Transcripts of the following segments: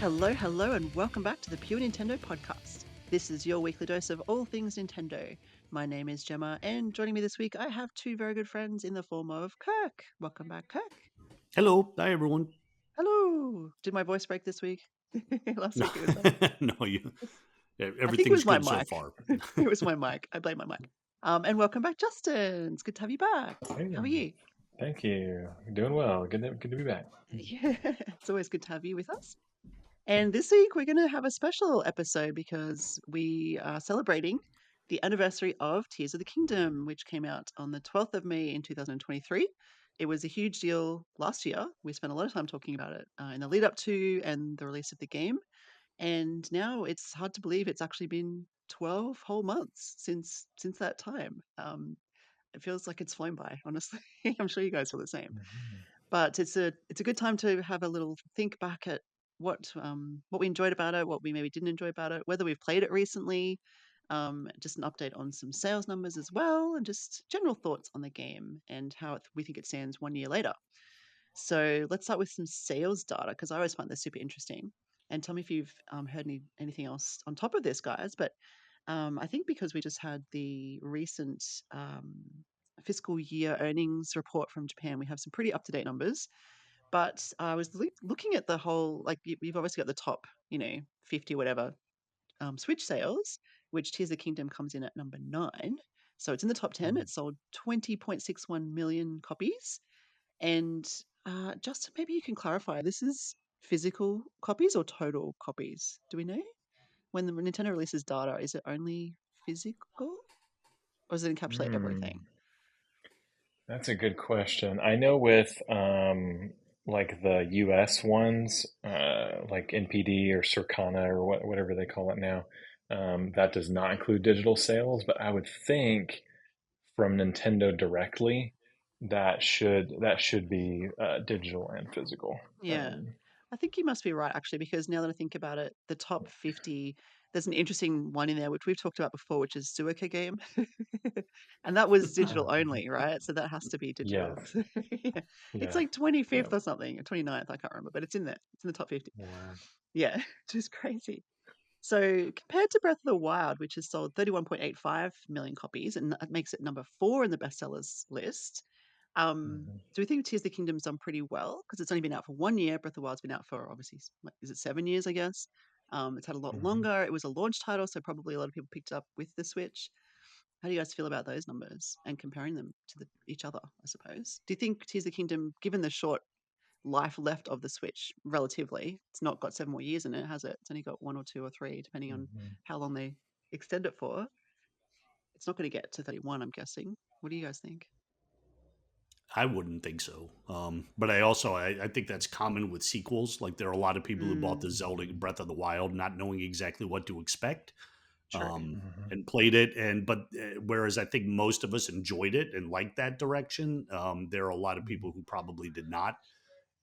Hello, hello, and welcome back to the Pure Nintendo podcast. This is your weekly dose of all things Nintendo. My name is Jemma, and joining me this week, I have two very good friends in the form of Kirk. Welcome back, Kirk. Hello. Hi, everyone. Hello. Did my voice break this week? Last No, week it was fine. no, I think it was everything's my good so mic. far. It was my mic. I blame my mic. And welcome back, Justin. It's good to have you back. Hey, How are you? thank you. Doing well. Good to be back. Yeah, it's always good to have you with us. And this week we're going to have a special episode because we are celebrating the anniversary of Tears of the Kingdom, which came out on the 12th of May in 2023. It was a huge deal last year. We spent a lot of time talking about it in the lead up to and the release of the game. And now it's hard to believe it's actually been 12 whole months since that time. It feels like it's flown by, honestly. I'm sure you guys feel the same. Mhm. But it's a good time to have a little think back at what we enjoyed about it, what we maybe didn't enjoy about it, whether we've played it recently, just an update on some sales numbers as well, and just general thoughts on the game and how we think it stands 1 year later. So let's start with some sales data because I always find this super interesting. And tell me if you've heard anything else on top of this, guys. But I think because we just had the recent fiscal year earnings report from Japan, we have some pretty up to date numbers. But I was looking at the whole, like, you've obviously got the top, 50, whatever, Switch sales, which Tears of the Kingdom comes in at number 9. So it's in the top 10. It sold 20.61 million copies. And Justin, maybe you can clarify, this is physical copies or total copies? Do we know? When the Nintendo releases data, is it only physical or does it encapsulate Hmm, everything? that's a good question. I know with like the US ones, like NPD or Circana or whatever they call it now, that does not include digital sales, but I would think from Nintendo directly that should be digital and physical. Yeah. I think you must be right, actually, because now that I think about it, the top 50, there's an interesting one in there, which we've talked about before, which is Suika Game. And that was digital only, right? So that has to be digital. Yes, Yeah. It's yeah, like yeah. 25th or something, or 29th, I can't remember, but it's in there. It's in the top 50. Wow. Yeah, which is crazy. So compared to Breath of the Wild, which has sold 31.85 million copies, and that makes it number 4 in the bestsellers list, Mhm. do we think Tears of the Kingdom's done pretty well? Because it's only been out for 1 year. Breath of the Wild's been out for obviously, is it 7 years, I guess? It's had a lot Mhm. longer. It was a launch title, so probably a lot of people picked it up with the Switch. How do you guys feel about those numbers and comparing them to each other, I suppose? Do you think Tears of the Kingdom, given the short life left of the Switch relatively. It's not got 7 more years in it, has it? It's only got 1 or 2 or 3, depending on Mhm. how long they extend it for. It's not going to get to 31, I'm guessing. What do you guys think? I wouldn't think so. But I think that's common with sequels. Like there are a lot of people who bought the Zelda Mhm. Breath of the Wild not knowing exactly what to expect, True. Mhm. and played it. Whereas I think most of us enjoyed it and liked that direction, there are a lot of people who probably did not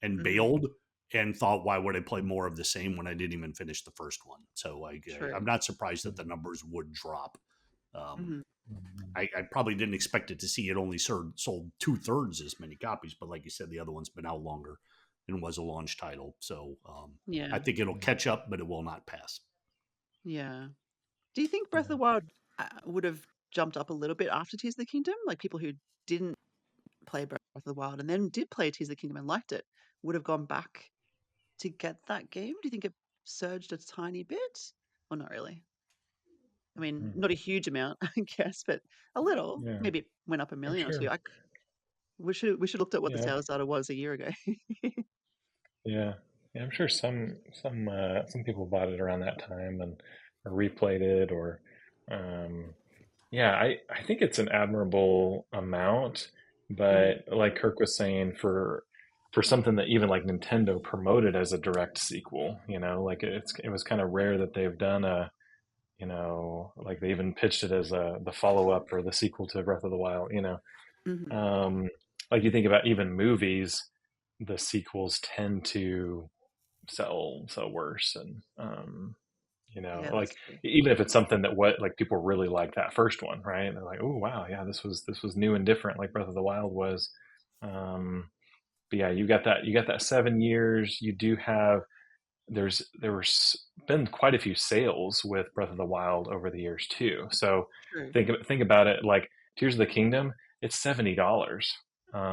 and Mm, bailed and thought, why would I play more of the same when I didn't even finish the first one? So I'm true. not surprised that the Mhm. numbers would drop. Um, Hmm. Mhm. I probably didn't expect it to see it only sold 2/3 as many copies, but like you said, the other one's been out longer and was a launch title. So I Yeah. think it'll catch up, but it will not pass. Yeah. Do you think Breath of Yeah. the Wild would have jumped up a little bit after Tears of the Kingdom? Like people who didn't play Breath of the Wild and then did play Tears of the Kingdom and liked it would have gone back to get that game? Do you think it surged a tiny bit or not really? I mean, Mhm. not a huge amount, I guess, but a little. Yeah. Maybe it went up a I'm million or two. sure. We should looked at what the Yeah. sales data was a year ago. Yeah. Yeah. I'm sure some people bought it around that time and or replayed it or um, yeah. I think it's an admirable amount, Mm, but like Kirk was saying, for something that even like Nintendo promoted as a direct sequel, like it was kind of rare that they've done a like they even pitched it as the follow up or the sequel to Breath of the Wild. mhm. Um, like you think about even movies, the sequels tend to sell worse, and Yeah, that's like true. even if it's something that what like people really like that first one, right? And they're like, oh wow, yeah, this was new and different, like Breath of the Wild was. Um, but yeah, you got that 7 years. You do have been quite a few sales with Breath of the Wild over the years too. So True. think about it. Like Tears of the Kingdom, it's $70,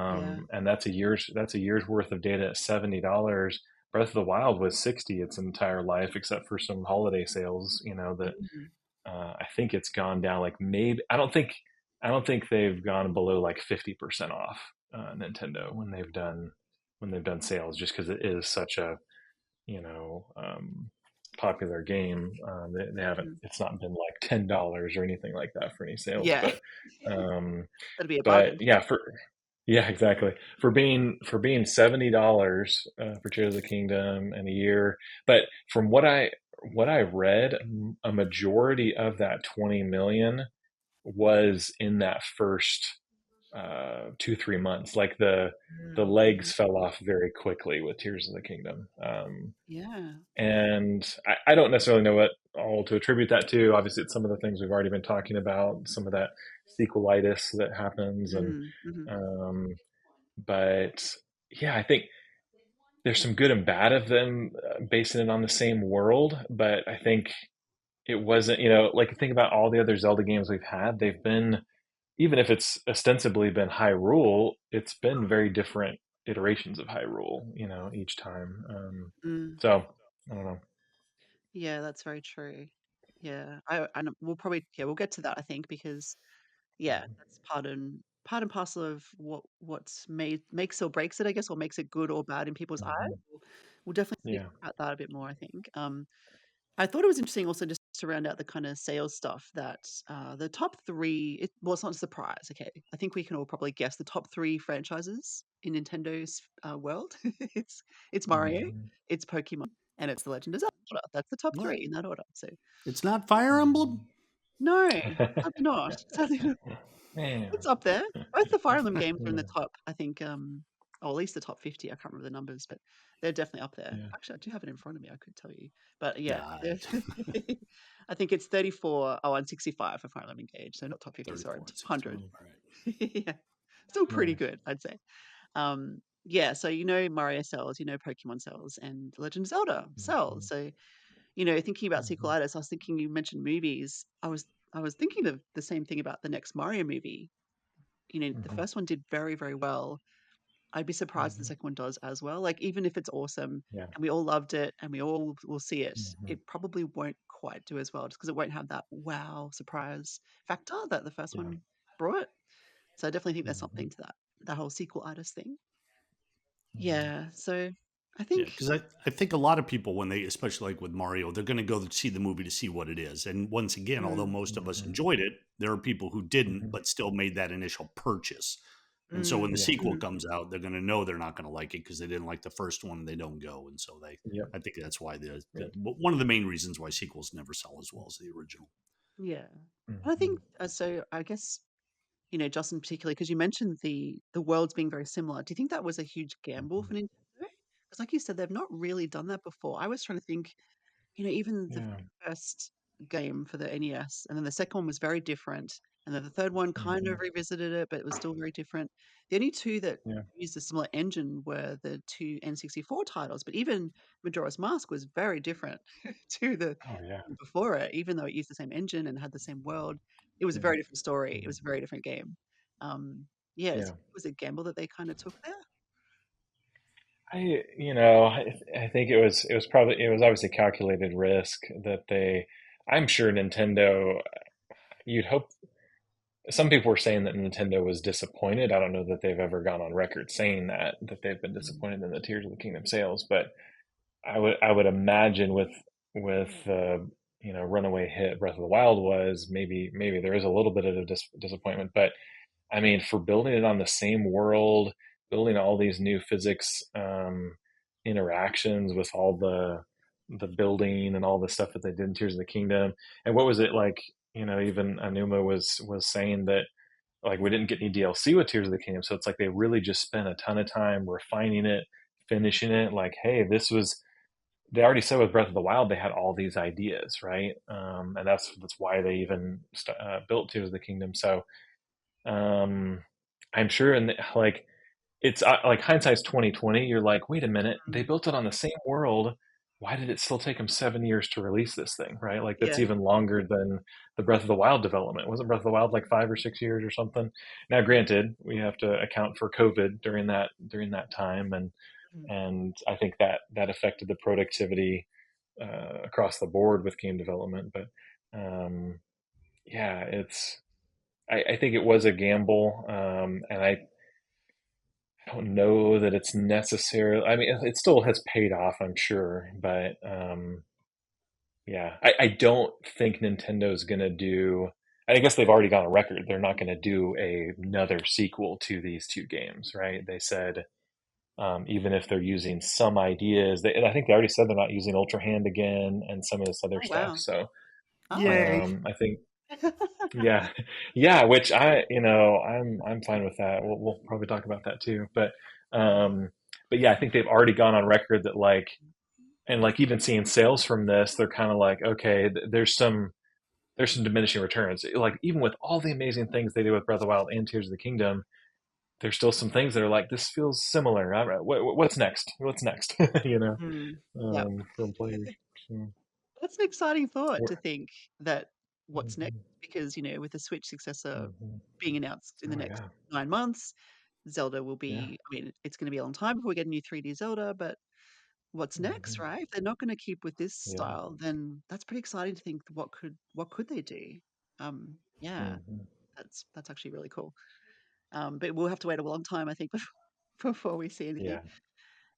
Yeah. and that's a year's worth of data at $70. Breath of the Wild was 60 its entire life, except for some holiday sales. That Mhm. I think it's gone down like maybe I don't think they've gone below like 50% off Nintendo when they've done sales, just because it is such a you know popular game. They haven't Mhm. it's not been like $10 or anything like that for any sales, Yeah. um, That'd be a but bargain. yeah, exactly. For being $70 for Tears of the Kingdom in a year. But from what I read, a majority of that 20 million was in that first 2-3 months. Like the Mhm. legs fell off very quickly with Tears of the Kingdom. Yeah. And I don't necessarily know what all to attribute that to. Obviously, it's some of the things we've already been talking about, some of that sequelitis that happens, and Mm, mhm. um, but yeah, I think there's some good and bad of them basing it on the same world. But I think it wasn't, like think about all the other Zelda games we've had. They've been, even if it's ostensibly been Hyrule, it's been very different iterations of Hyrule, each time. Mm. So I don't know. Yeah, that's very true. Yeah. And we'll probably, yeah, we'll get to that, I think, because yeah, that's part and parcel of what's makes or breaks it, I guess, or makes it good or bad in people's eyes. Hmm. We'll definitely speak Yeah. about that a bit more, I think. I thought it was interesting also just to round out the kind of sales stuff that the top three, well, it's not a surprise. Okay. I think we can all probably guess the top three franchises in Nintendo's world. it's it's Mario, Hmm. it's Pokemon, and it's The Legend of Zelda. That's the top What? three in that order. So It's not Fire Emblem? no, sadly not. Sadly not. Man. It's up there. Both the Fire Emblem games are in the top, I think, or at least the top 50. I can't remember the numbers, but they're definitely up there. Yeah. Actually, I do have it in front of me. I could tell you. But yeah, Nah, I think it's 34, and 65 for Fire Emblem Engage. So not top 50, sorry, 34 and 64. 100. All right. Yeah, still pretty Yeah. good, I'd say. Yeah, so Mario sells, Pokemon sells, and Legend of Zelda sells. Hmm. So thinking about Hmm. sequelitis, I was thinking you mentioned movies. I was thinking of the same thing about the next Mario movie. The Hmm. first one did very, very well. I'd be surprised if the Hmm. second one does as well. Like, even if it's awesome Yeah. and we all loved it and we all will see it, Hmm. it probably won't quite do as well just because it won't have that wow surprise factor that the first Yeah. one brought. So I definitely think there's Hmm. something to that whole sequelitis thing. Hmm. Yeah. So I Yeah, think, because I think a lot of people, when they, especially like with Mario, they're going to go see the movie to see what it is. And once again, although mm, most of us Hmm. enjoyed it, there are people who didn't, Hmm. but still made that initial purchase. And so when the Yeah. sequel mhm, comes out, they're going to know they're not going to like it because they didn't like the first one and they don't go. And so Yep. I think that's why Yep. one of the main reasons why sequels never sell as well as the original. yeah. And I think Hmm. so. I guess Justin, particularly because you mentioned the worlds being very similar. Do you think that was a huge gamble Hmm. for Nintendo? Because, like you said, they've not really done that before. I was trying to think, even the Yeah. first game for the NES, and then the second one was very different, and then the third one kind Hmm. of revisited it, but it was still very different. The only two that Yeah. used a similar engine were the two N64 titles, but even Majora's Mask was very different to the Oh yeah. before it, even though it used the same engine and had the same world. It was a Yeah. very different story. It Hmm. was a very different game. Yeah, Yeah. was it a gamble that they kind of took there? I think it was obviously calculated risk that I'm sure Nintendo, you'd hope. Some people were saying that Nintendo was disappointed. I don't know that they've ever gone on record saying that they've been Mm, disappointed in the Tears of the Kingdom sales, but I would imagine with runaway hit Breath of the Wild was, maybe there is a little bit of a disappointment. But I mean, for building it on the same world, building all these new physics interactions with all the building and all the stuff that they did in Tears of the Kingdom, and what was it like? Even Anuma was saying that, like, we didn't get any DLC with Tears of the Kingdom, so it's like they really just spent a ton of time refining it, finishing it. Like, hey, they already said with Breath of the Wild they had all these ideas, right? And that's why they even built Tears of the Kingdom. So um, I'm sure, and it's like hindsight's 2020. You're like, wait a minute, they mm, built it on the same world. why did it still take them 7 years to release this thing, right? Like that's Yeah. even longer than the Breath of the Wild development. Wasn't Breath of the Wild like 5 or 6 years or something? Now, granted, we have to account for COVID during that time, Mhm. and I think that that affected the productivity across the board with game development. But um, yeah, I think it was a gamble, and I don't know that it's necessarily. I mean, it still has paid off, I'm sure, but yeah, I don't think Nintendo's gonna do. I guess they've already gone on record. They're not going to do another sequel to these two games, right? They said even if they're using some ideas, and I think they already said they're not using Ultra Hand again and some of this other Oh, stuff. wow. So Yay. I think, yeah, yeah, which I'm fine with that. We'll probably talk about that too, um, but yeah, I think they've already gone on record that like, and like even seeing sales from this, they're kind of like, okay, there's some diminishing returns. Like even with all the amazing things they do with Breath of the Wild and Tears of the Kingdom, there's still some things that are like this feels similar. What's next? What's next? you know, Mm. Yep. from players. So, That's an exciting thought to we're- think that what's next, mhm, because, with the Switch successor mhm. being announced in the Oh next yeah, 9 months, Zelda will yeah, be I mean, it's gonna be a long time before we get a new 3D Zelda, but what's next, hmm right? If they're not gonna keep with this yeah, style, then that's pretty exciting to think what could they do? Yeah, hmm that's actually really cool. But we'll have to wait a long time, I think, before we see anything. yeah,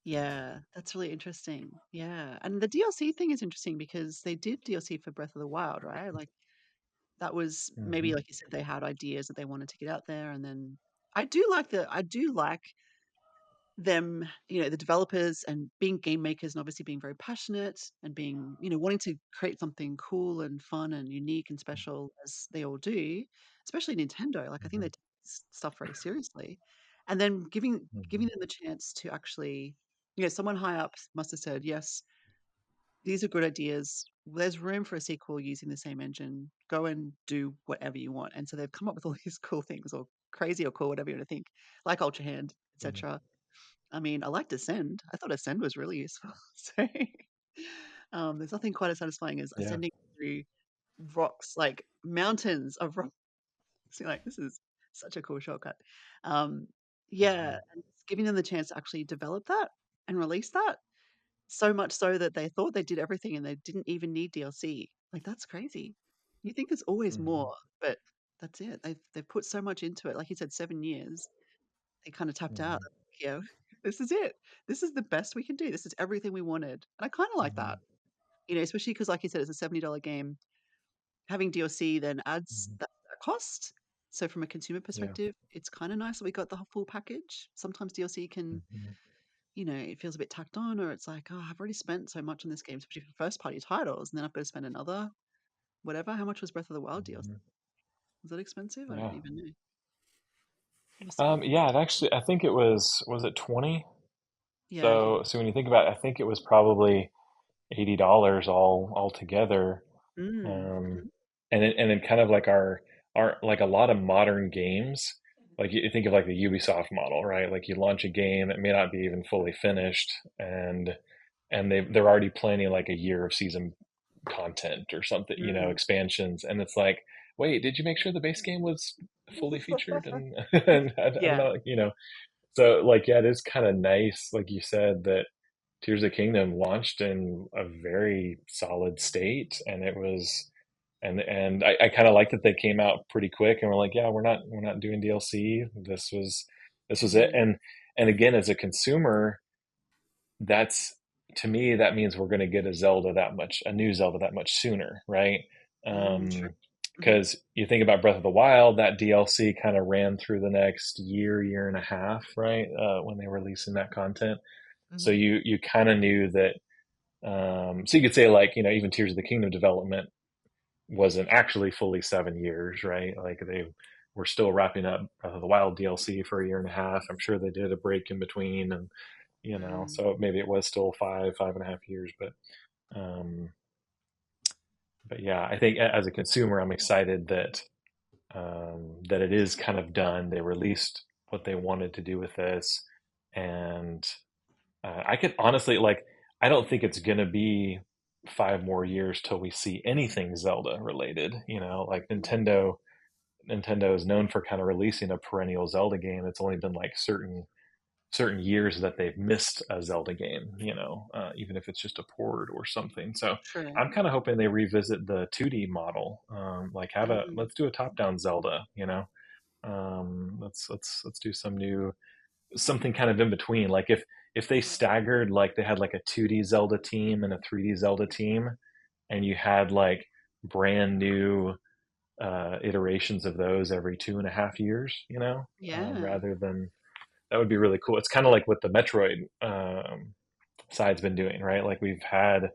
Yeah, that's really interesting. Yeah, and the DLC thing is interesting because they did DLC for Breath of the Wild, right? Like that was maybe hmm like you said, they had ideas that they wanted to get out there, and then I do like them, the developers and being game makers and obviously being very passionate and being, wanting to create something cool and fun and unique and special as they all do, especially Nintendo. Like I think they hmm take this stuff very seriously. And then giving hmm them the chance to actually, someone high up must have said, yes, these are good ideas. There's room for a sequel using the same engine. Go and do whatever you want. And so they've come up with all these cool things or crazy or cool, whatever you want to think, like Ultra Hand, hmm etc. I mean, I like Ascend. I thought Ascend was really useful. So, there's nothing quite as satisfying as yeah, ascending through rocks, like mountains of rocks. You're like, this is such a cool shortcut. Um, yeah, hmm and it's giving them the chance to actually develop that and release that. So much so that they thought they did everything and they didn't even need DLC. Like that's crazy. You think there's always hmm more, but that's it. They've put so much into it. Like you said, 7 years. They kind of tapped out. hmm Yeah, this is it. This is the best we can do. This is everything we wanted. And I kind of like hmm that, especially because, like you said, it's a $70 game. Having DLC then adds hmm that cost. So, from a consumer yeah, perspective, it's kind of nice that we got the full package. Sometimes DLC can, hmm it feels a bit tacked on, or it's like, oh, I've already spent so much on this game, especially for first party titles, and then I've got to spend another whatever. How much was Breath of the Wild DLC? hmm Was that expensive? I don't yeah. even know. It must have been. Yeah, it actually, I think it was it 20? Yeah, okay. So when you think about it, I think it was probably $80 all together. Um, Mhm. and then kind of like our like a lot of modern games, like you think of like the Ubisoft model, right? Like you launch a game that may not be even fully finished, and they're already planning like a year of season content or something, Mm. expansions, and it's like, wait, did you make sure the base game was fully featured? And, and I don't Yeah. know, so like yeah, it is kind of nice, like you said, that Tears of the Kingdom launched in a very solid state, and it was, and I kind of like that they came out pretty quick and were like, yeah, we're not doing DLC. This was it, Mhm. and again, as a consumer, that's to me that means we're going to get a new Zelda that much sooner, right? True. Um, Mhm, because you think about Breath of the Wild, that DLC kind of ran through the next year and a half, right? When they were releasing that content, so mhm, you kind of knew that. So you could say like even Tears of the Kingdom development wasn't actually fully 7 years, right? Like they were still wrapping up the Wild DLC for a year and a half. I'm sure they did a break in between, and mm, so maybe it was still 5.5 years, um, but yeah, I think as a consumer, I'm excited that it is kind of done. They released what they wanted to do with this, and I could honestly like. I don't think it's going to be 5 more years till we see anything Zelda related. Like Nintendo is known for kind of releasing a perennial Zelda game. It's only been like certain years that they've missed a Zelda game, even if it's just a port or something. So True. I'm kind of hoping they revisit the 2D model. Like Mm, let's do a top-down Zelda, let's do something kind of in between. Like if they staggered, like they had like a 2D Zelda team and a 3D Zelda team, and you had like brand new iterations of those every 2.5 years, yeah. rather than that would be really cool. It's kind of like what the Metroid side's been doing, right? Like we've had,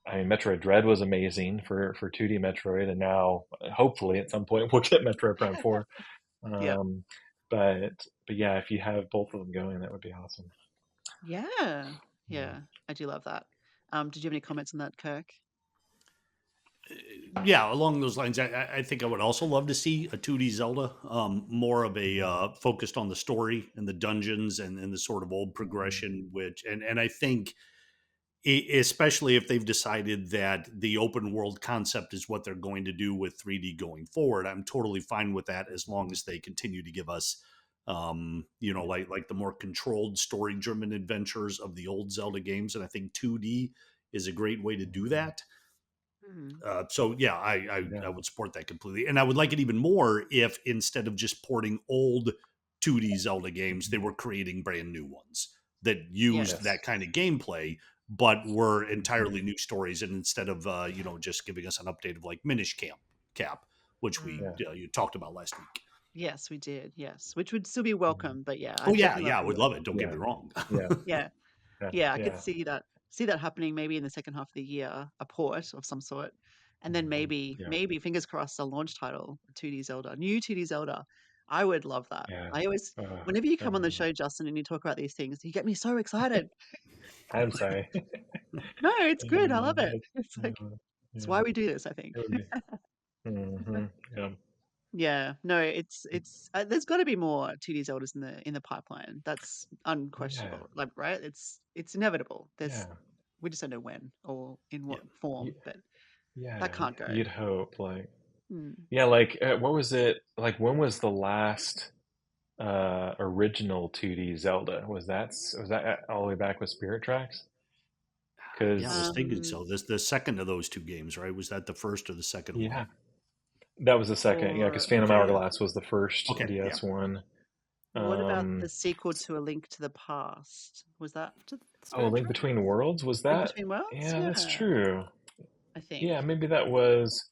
I mean, Metroid Dread was amazing for 2D Metroid, and now hopefully at some point we'll get Metroid Prime 4. Yep. Um, but yeah, if you have both of them going, that would be awesome. Yeah. Yeah. Yeah. I do love that. Did you have any comments on that, Kirk? Yeah, along those lines, I think I would also love to see a 2D Zelda, more of a focused on the story and the dungeons and the sort of old progression. Which and I think, especially if they've decided that the open world concept is what they're going to do with 3D going forward, I'm totally fine with that as long as they continue to give us, like the more controlled story driven adventures of the old Zelda games. And I think 2D is a great way to do that. Mm, So yeah, I Yeah. would support that completely, and I would like it even more if instead of just porting old 2D Zelda games, they were creating brand new ones that used yes. Yes. that kind of gameplay, but were entirely new stories. And instead of just giving us an update of like Minish Cap, which we Mm. Yeah. you talked about last week. Yes, we did. Yes, which would still be Mhm. welcome, but yeah, Oh I'd yeah, definitely love yeah, I to would hear. love it. Don't get Yeah. me wrong. Yeah. Yeah, Yeah. yeah, I could Yeah. see that happening maybe in the second half of the year, a port of some sort, and then Mhm. maybe Yeah. maybe fingers crossed a launch title, 2D Zelda, new 2D Zelda. I would love that. Yeah. I always, Uh, whenever you come on the um, show, Justin, and you talk about these things, you get me so excited. I'm sorry. No, it's good. I love it. It, It's like it's yeah. why we do this, I think. It would be. Hmm. Yeah. Yeah, no, it's there's got to be more 2D Zeldas in the pipeline. That's Yeah. unquestionable. Like, right? It's inevitable. There's Yeah. we just don't know when or in Yeah. what form, but that Yeah. can't go. You'd hope, like, Mm. yeah, like, what was it? Like, when was the last original 2D Zelda? Was that all the way back with Spirit Tracks? Yeah, I was Because thinking Um, so. This the second of those two games, right? Was that the first or the second one? yeah, that was the second. Yeah, because or Phantom Okay, yeah. Hourglass was the first Okay, yeah. DS one. what about Um, the sequel to A Link to the Past? Was that to oh, Spirit Link Tracks? Between Worlds, was Link that? Between Worlds? Yeah, that's Yeah, true. I think. Yeah, maybe that was.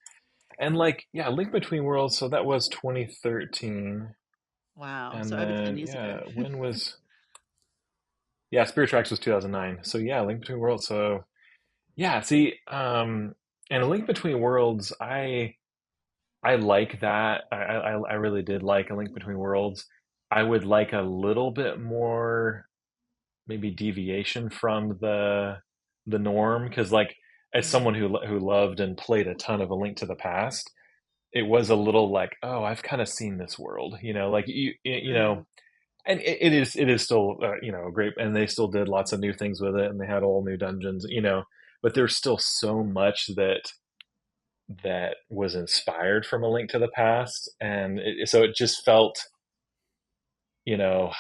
And like, yeah, Link Between Worlds. So that was 2013, Wow, so and over 10 then years ago. yeah, when was? Yeah, Spirit Tracks was 2009. So yeah, Link Between Worlds. So yeah, see, and A Link Between Worlds, I like that. I really did like A Link Between Worlds. I would like a little bit more, maybe deviation from the norm, because like as Mm, someone who loved and played a ton of A Link to the Past, it was a little like, oh, I've kind of seen this world, like mm, and it is still great, and they still did lots of new things with it, and they had all new dungeons, but there's still so much that was inspired from A Link to the Past, and so it just felt, you know,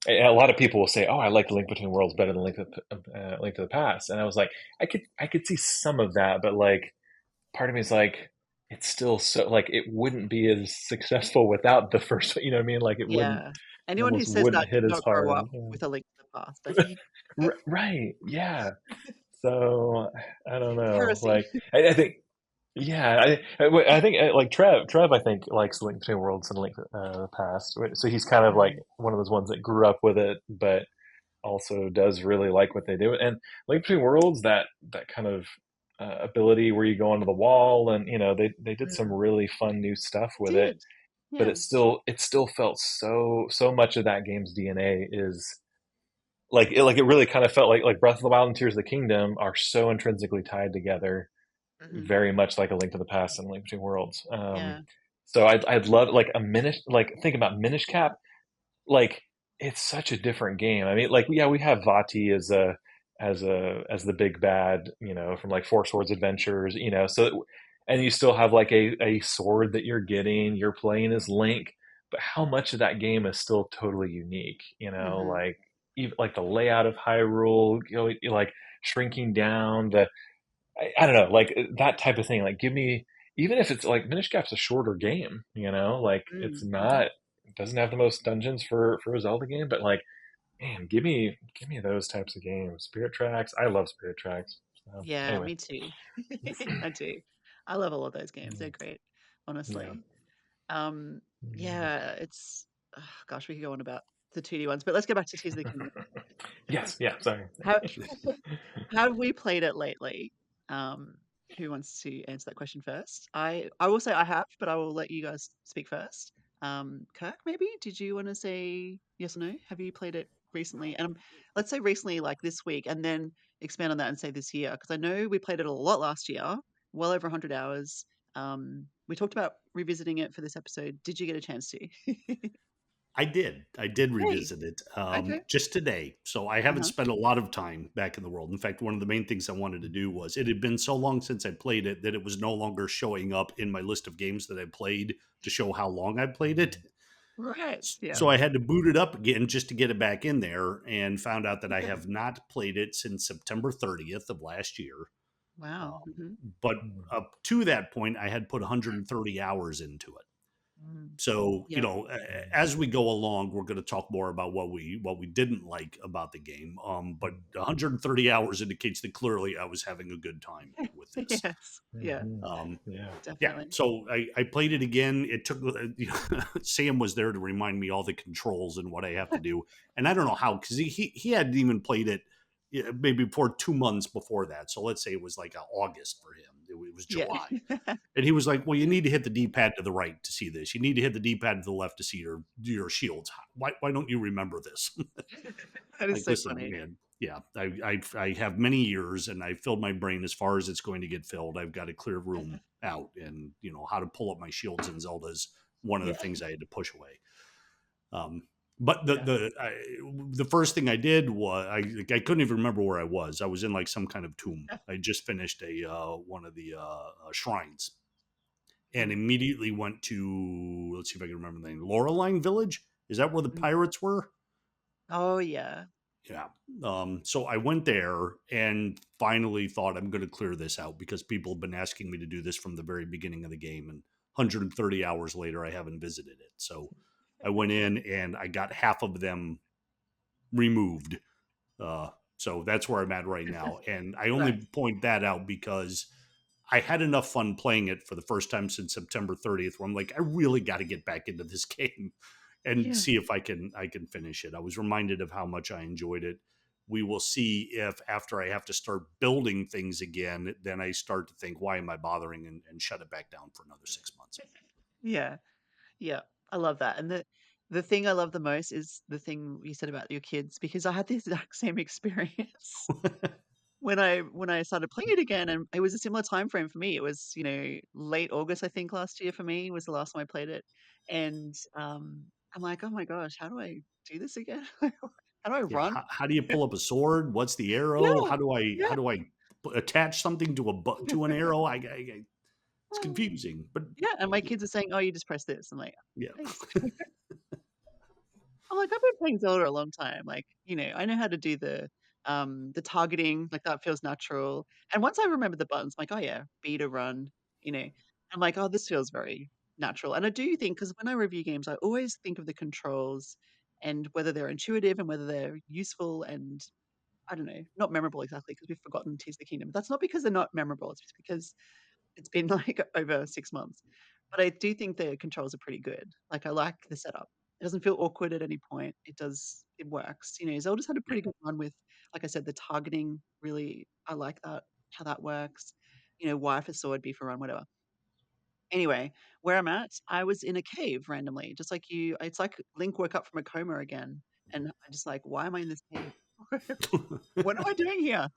a lot of people will say, "Oh, I like Link Between Worlds better than Link to the Past," and I was like, I could see some of that, but like, part of me is like, it's still so like it wouldn't be as successful without the first. You know what I mean? Like yeah. it Anyone who almost says wouldn't that did hit as not grow hard. up with A Link to the Past, I think. Right? Yeah. So I don't know. Heresy. Like I think. Yeah, I think like Trev, I think likes Link Between Worlds and Link Past. So he's kind of like Mm, one of those ones that grew up with it, but also does really like what they do. And Link Between Worlds, that kind of ability where you go onto the wall, and they did some mm. really fun new stuff It with it. did. But Yeah. it still felt so much of that game's DNA is like it really kind of felt like Breath of the Wild and Tears of the Kingdom are so intrinsically tied together, Mhm. very much like A Link to the Past and Link Between Worlds. Yeah. So I'd love like a Minish, like think about Minish Cap, like it's such a different game. I mean, like yeah, we have Vati as as the big bad, from like Four Swords Adventures, so and you still have like a sword that you're getting, you're playing as Link, but how much of that game is still totally unique, Hmm. like even like the layout of Hyrule, like shrinking down I don't know, like that type of thing. Like, give me, even if it's like Minish Cap's a shorter game, like it's Mm-hmm. not, it doesn't have the most dungeons for a Zelda game, but like, man, give me those types of games. Spirit Tracks, I love Spirit Tracks. So Yeah, anyway, me too. I do. I love all of those games. They're yeah, great, yeah, honestly. Um, yeah. yeah, it's gosh, we could go on about the 2D ones, but let's go back to Tears of the Kingdom. Yes, yeah. Sorry. How have we played it lately? Um, who wants to answer that question first? I will say I have, but I will let you guys speak first. Kirk, maybe did you want to say yes or no? Have you played it recently? And let's say recently, like this week, and then expand on that and say this year, because I know we played it a lot last year, well over 100 hours. We talked about revisiting it for this episode. Did you get a chance to? I did. I did Hey, revisit it okay. just today. So I haven't Uh-huh. spent a lot of time back in the world. In fact, one of the main things I wanted to do was it had been so long since I played it that it was no longer showing up in my list of games that I played to show how long I played it. Right. Yeah. So I had to boot it up again just to get it back in there and found out that I have not played it since September 30th of last year. Wow. Um, Hmm. but up to that point, I had put 130 hours into it. So, Yeah. as we go along, we're going to talk more about what we didn't like about the game. But 130 hours indicates that clearly I was having a good time with this. Yes. Yeah, Um, Yeah. yeah, definitely. so I played it again. It took Sam was there to remind me all the controls and what I have to do, and I don't know how because he hadn't even played it maybe for 2 months before that. So let's say it was like August for him. It was Yeah. July. And he was like, "Well, you need to hit the D-pad to the right to see this. You need to hit the D-pad to the left to see your shields. Why don't you remember this?" That is Like, so listen, funny. man. Yeah, I have many years, and I filled my brain as far as it's going to get filled. I've got a clear room out, and how to pull up my shields in Zelda is one of the Yeah. things I had to push away. Um, but Yeah. the first thing I did was I couldn't even remember where I was. I was in like some kind of tomb. I just finished a one of the shrines and Mm, immediately went to, let's see if I can remember the name, Laureline Village. Is that where the mm. pirates were? Oh, yeah. Yeah. So I went there and finally thought I'm going to clear this out because people have been asking me to do this from the very beginning of the game. And 130 hours later, I haven't visited it. So I went in and I got half of them removed. Uh, so that's where I'm at right now. And I only Right. point that out because I had enough fun playing it for the first time since September 30th where I'm like, I really got to get back into this game and Yeah. see if I can finish it. I was reminded of how much I enjoyed it. We will see if after I have to start building things again, then I start to think, why am I bothering and shut it back down for another 6 months. Yeah. Yeah. I love that. And the thing I love the most is the thing you said about your kids, because I had the exact same experience when I started playing it again, and it was a similar time frame for me. It was, late August, I think, last year for me was the last time I played it. And I'm like, oh my gosh, how do I do this again? How do I Yeah. run? How do you pull up a sword? What's the arrow? Yeah. How do I attach something to to an arrow? It's Yeah. confusing, but Yeah, and my kids are saying, "Oh, you just press this." I'm like, yeah. "Thanks." I'm like, "I've been playing Zelda a long time. Like, I know how to do the targeting, like, that feels natural." And once I remember the buttons, I'm like, "Oh, yeah, B to run," you know? I'm like, "Oh, this feels very natural." And I do think, because when I review games, I always think of the controls and whether they're intuitive and whether they're useful and, I don't know, not memorable exactly, because 'cause we've forgotten Tears of the Kingdom. That's not because they're not memorable, it's just because it's been, like, over 6 months. But I do think the controls are pretty good. Like, I like the setup. It doesn't feel awkward at any point. It works. Zelda's had a pretty good run with, like I said, the targeting, really, I like that, how that works. Y for sword, B for run, whatever. Anyway, where I'm at, I was in a cave randomly, just like you. It's like Link woke up from a coma again, and I'm just like, "Why am I in this cave? What am I doing here?"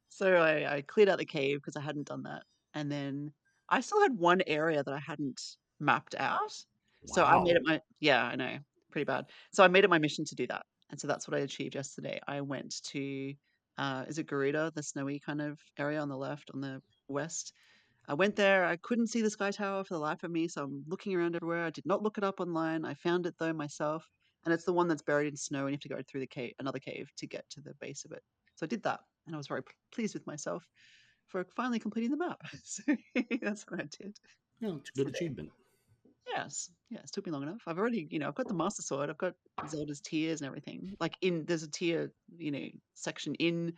So I cleared out the cave because I hadn't done that, and then I still had one area that I hadn't mapped out. So I made it Wow. my yeah, I know, pretty bad. So I made it my mission to do that. And so that's what I achieved yesterday. I went to, is it Garuda, the snowy kind of area on the left, on the west? I went there. I couldn't see the Sky Tower for the life of me, so I'm looking around everywhere. I did not look it up online. I found it though myself, and it's the one that's buried in snow, and you have to go through the cave, another cave, to get to the base of it. So I did that, and I was very pleased with myself for finally completing the map. So that's what I did No, it's a good yesterday. achievement. Yes, yes, took me long enough. I've already, I've got the Master Sword. I've got Zelda's tears and everything. Like there's a tier, section in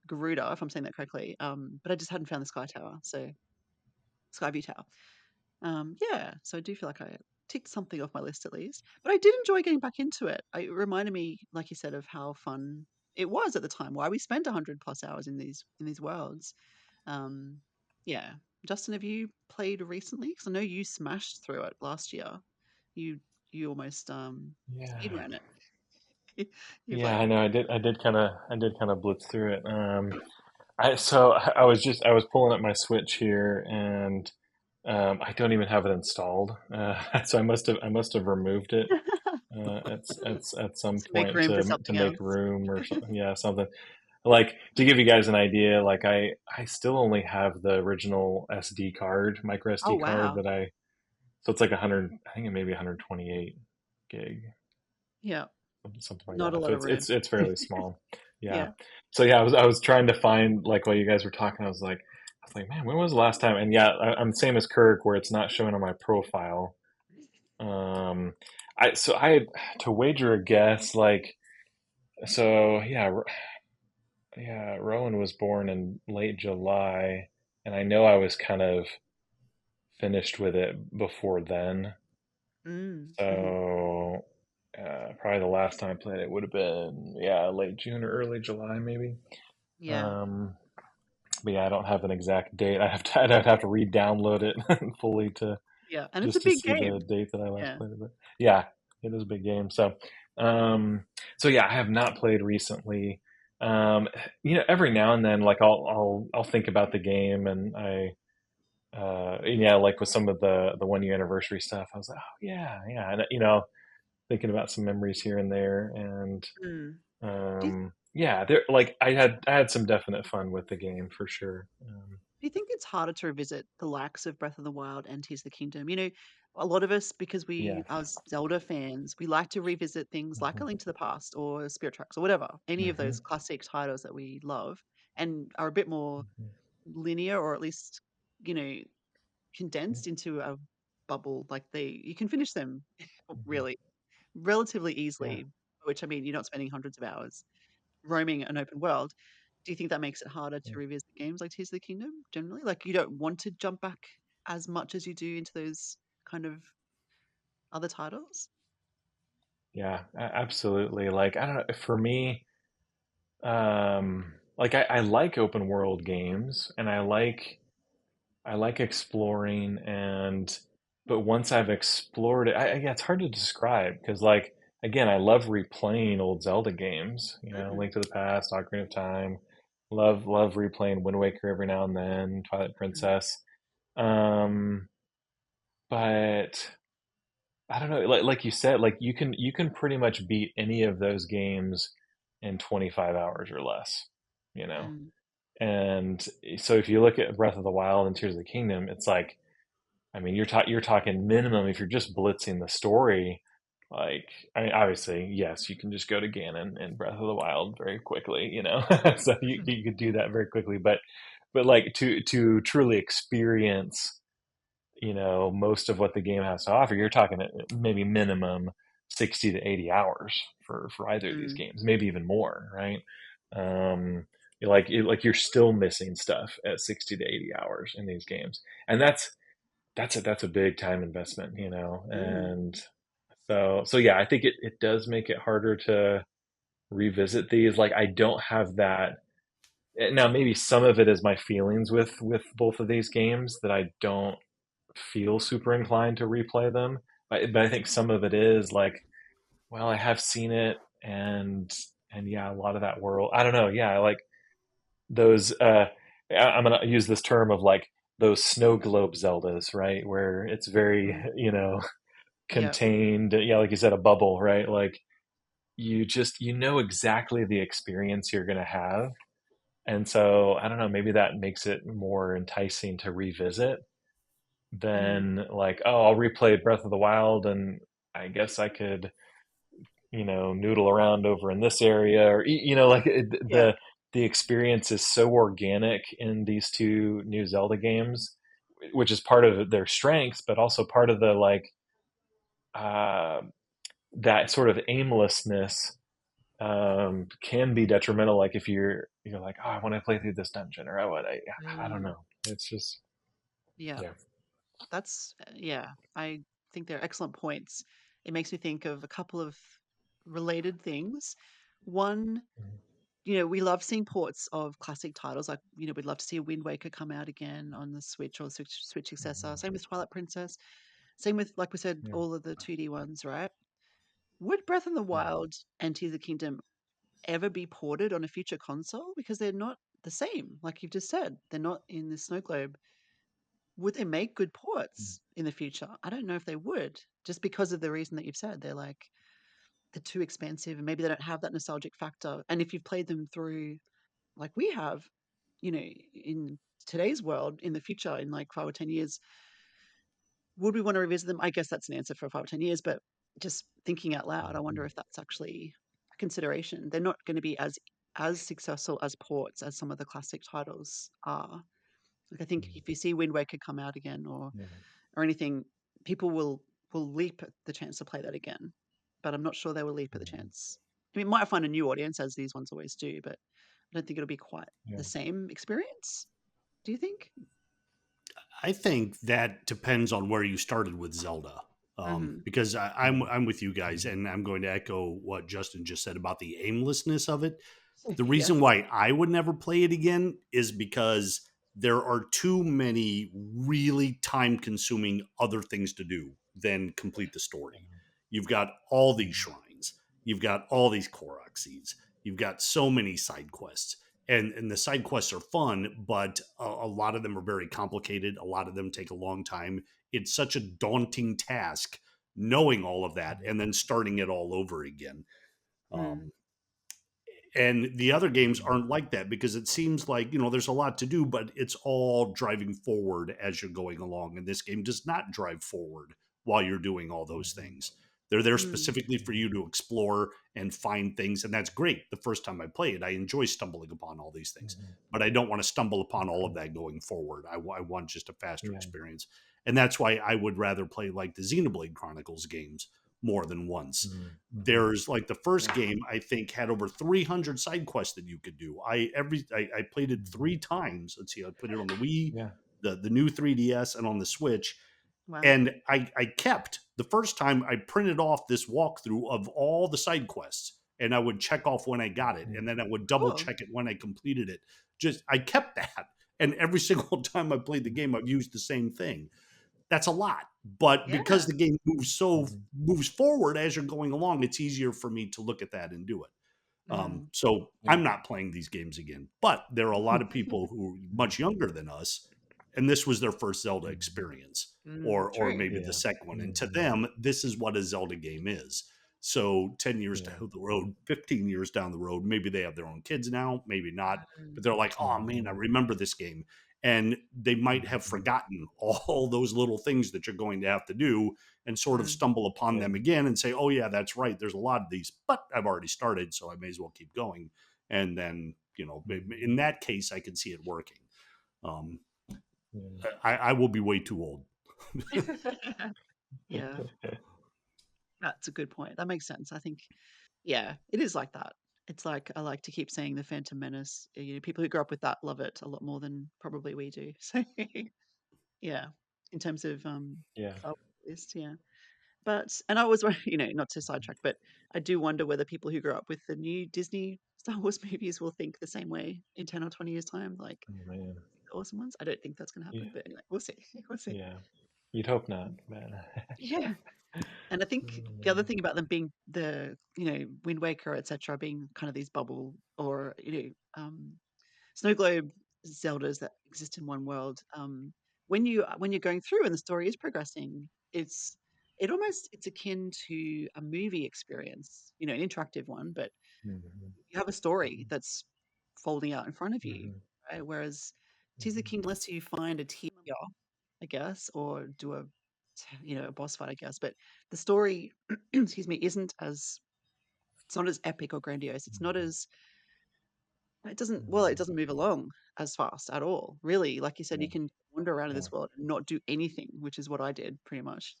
Garuda, if I'm saying that correctly. But I just hadn't found the Sky Tower, so Skyview Tower. Yeah, so I do feel like I ticked something off my list at least. But I did enjoy getting back into it. It reminded me, like you said, of how fun it was at the time. Why we spent 100+ hours in these worlds. Um, yeah, Justin, have you played recently? Because I know you smashed through it last year. You you almost speed Yeah. ran it. You've Yeah, like, I know. I did kind of blitz through it. I was pulling up my Switch here, and I don't even have it installed. So I must have removed it at some to make point room for to something make else. room or something. Yeah, something like to give you guys an idea. Like I still only have the original SD card, micro Oh SD card wow, that I. So it's like 100. I think it may be 128 gig, yeah, something like not a that. So lot of room. it's fairly small. Yeah. Yeah. So yeah, I was trying to find like while you guys were talking, I was like, man, when was the last time? And yeah, I'm the same as Kirk, where it's not showing on my profile. Um, I had to wager a guess, like so yeah, yeah. Rowan was born in late July, and I know I was kind of finished with it before then. Mm-hmm. So probably the last time I played it would have been yeah late June or early July maybe. Yeah, Um, but yeah, I don't have an exact date. I'd have to re-download it fully to yeah, and it's a just to big see the game. date that I last Yeah. played it. But yeah, it is a big game. Um, so yeah, I have not played recently. Um, every now and then, like I'll think about the game, and yeah, like with some of the 1 year anniversary stuff, I was like, oh yeah, yeah, and thinking about some memories here and there, and Mm. Do you, yeah, there like I had some definite fun with the game for sure. do you think it's harder to revisit the likes of Breath of the Wild and Tears of the Kingdom? A lot of us, because we Yeah. are Zelda fans, we like to revisit things like A Hmm. Link to the Past or Spirit Tracks or whatever, any of Hmm. those classic titles that we love and are a bit more linear, or at least, you know, Hmm. condensed into a bubble. Like you can finish them Hmm. really relatively Yeah. easily, which I mean, you're not spending hundreds of hours roaming an open world. Do you think that makes it harder Yeah. to revisit games like Tears of the Kingdom generally? Like you don't want to jump back as much as you do into those kind of other titles? Yeah, absolutely. Like I don't know, for me, like I like open world games, and I like exploring, and but once I've explored it, yeah, it's hard to describe because like again, I love replaying old Zelda games. Mm, Link to the Past, Ocarina of Time. Love replaying Wind Waker every now and then, Twilight mm, Princess. Um, but I don't know, like you said, like you can pretty much beat any of those games in 25 hours or less, you know. mm, And so if you look at Breath of the Wild and Tears of the Kingdom, it's like I mean, you're talking minimum if you're just blitzing the story. Like, I mean, obviously, yes, you can just go to Ganon and Breath of the Wild very quickly, so you could do that very quickly. But like to truly experience most of what the game has to offer, you're talking maybe minimum 60 to 80 hours for either of these mm, games, maybe even more, right? um like you're still missing stuff at 60 to 80 hours in these games, and that's a big time investment, mm, and so yeah, I think it does make it harder to revisit these. Like I don't have that now. Maybe some of it is my feelings with both of these games that I don't feel super inclined to replay them. But I think some of it is like, well, I have seen it, and yeah, a lot of that world. I don't know. Yeah, I like those. I'm gonna use this term of like those snow globe Zeldas, right? Where it's very, mm. Yeah. contained. Yeah, like you said, a bubble, right? Like you know exactly the experience you're going to have. And so I don't know, maybe that makes it more enticing to revisit Mm. than like, oh, I'll replay Breath of the Wild and I guess I could, noodle around over in this area, or like Yeah. the experience is so organic in these two new Zelda games, which is part of their strengths, but also part of the like uh, that sort of aimlessness can be detrimental. Like if you're like, oh, I want to play through this dungeon, or I don't Mm. know. It's just Yeah. yeah. That's yeah. I think they're excellent points. It makes me think of a couple of related things. One, we love seeing ports of classic titles. Like, we'd love to see a Wind Waker come out again on the Switch or Switch successor. Mhm. Same with Twilight Princess. Same with, like we said, Yeah. all of the 2D ones, right? Would Breath of the Yeah. Wild and Tears of the Kingdom ever be ported on a future console? Because they're not the same. Like you've just said, they're not in the snow globe. Would they make good ports in the future? I don't know if they would, just because of the reason that you've said. They're too expensive and maybe they don't have that nostalgic factor. And if you've played them through like we have, in today's world, in the future, in like 5 or 10 years, would we want to revisit them? I guess that's an answer for 5 or 10 years, but just thinking out loud, I wonder if that's actually a consideration. They're not going to be as successful as ports as some of the classic titles are. Like I think if you see Wind Waker come out again Yeah. or anything, people will leap at the chance to play that again. But I'm not sure they will leap at the chance. I mean, it might find a new audience as these ones always do, but I don't think it'll be quite Yeah. the same experience. Do you think? I think that depends on where you started with Zelda. Mm-hmm. Because I'm Yeah. I'm with you guys, and I'm going to echo what Justin just said about the aimlessness of it. The Yeah. reason why I would never play it again is because there are too many really time consuming other things to do than complete the story. You've got all these shrines, you've got all these Koroxes, you've got so many side quests. And the side quests are fun, but a lot of them are very complicated. A lot of them take a long time. It's such a daunting task knowing all of that and then starting it all over again. Mm, Um, and the other games aren't like that because it seems like there's a lot to do, but it's all driving forward as you're going along, and this game does not drive forward while you're doing all those things. They're there mm, specifically for you to explore and find things, and that's great. The first time I play it, I enjoy stumbling upon all these things, but I don't want to stumble upon all of that going forward. I want just a faster Yeah. experience, and that's why I would rather play like the Xenoblade Chronicles games more than once. Mm-hmm. There's like the first Yeah. game I think had over 300 side quests that you could do. I played it three times. Let's see, I played it on the Wii, Yeah. the new 3DS, and on the Switch. wow. And I kept the first time I printed off this walkthrough of all the side quests, and I would check off when I got it, and then I would double Cool. check it when I completed it. Just I kept that, and every single time I played the game, I've used the same thing. That's a lot. But because Yeah. the game moves forward as you're going along, it's easier for me to look at that and do it. Mm, So Yeah. I'm not playing these games again. But there are a lot of people who are much younger than us, and this was their first Zelda experience, or true. maybe the Yeah. second one. And to Mhm. them, this is what a Zelda game is. So 10 years Yeah. down the road, 15 years down the road, maybe they have their own kids now, maybe not, Mm, but they're like, oh man, I Mhm. remember this game. And they might have Mhm. forgotten all those little things that you're going to have to do and sort of mm, stumble upon Yeah. them again and say, oh, yeah, that's right. There's a lot of these, but I've already started, so I may as well keep going. And then, Mhm. in that case, I can see it working. Um, Yeah. I will be way too old. yeah, that's a good point. That makes sense. I think, yeah, it is like that. It's like I like to keep saying the Phantom Menace. People who grew up with that love it a lot more than probably we do. So, yeah, in terms of Yeah. Star Wars list, yeah. But and I was, not to sidetrack, but I do wonder whether people who grew up with the new Disney Star Wars movies will think the same way in 10 or 20 years' time, like Oh, man. the awesome ones. I don't think that's going to Yeah. happen, but anyway, we'll see. We'll see. Yeah. You'd hope not, but Yeah. And I think the other thing about them being the, Wind Waker, etc., being kind of these bubble or, snow globe Zeldas that exist in one world. When you're going through and the story is progressing, it's it's akin to a movie experience, an interactive one, but Mhm. you have a story that's folding out in front of you, Mhm. right? Whereas Tears of the Mhm. Kingdom, unless you find a tier, I guess, or do a boss fight, I guess. But the story, excuse me, isn't as it's not as epic or grandiose. It's not Mhm. as it Mhm. doesn't move along as fast at all. Really, like you said, Yeah. you can wander around in Yeah. this world and not do anything, which is what I did pretty much.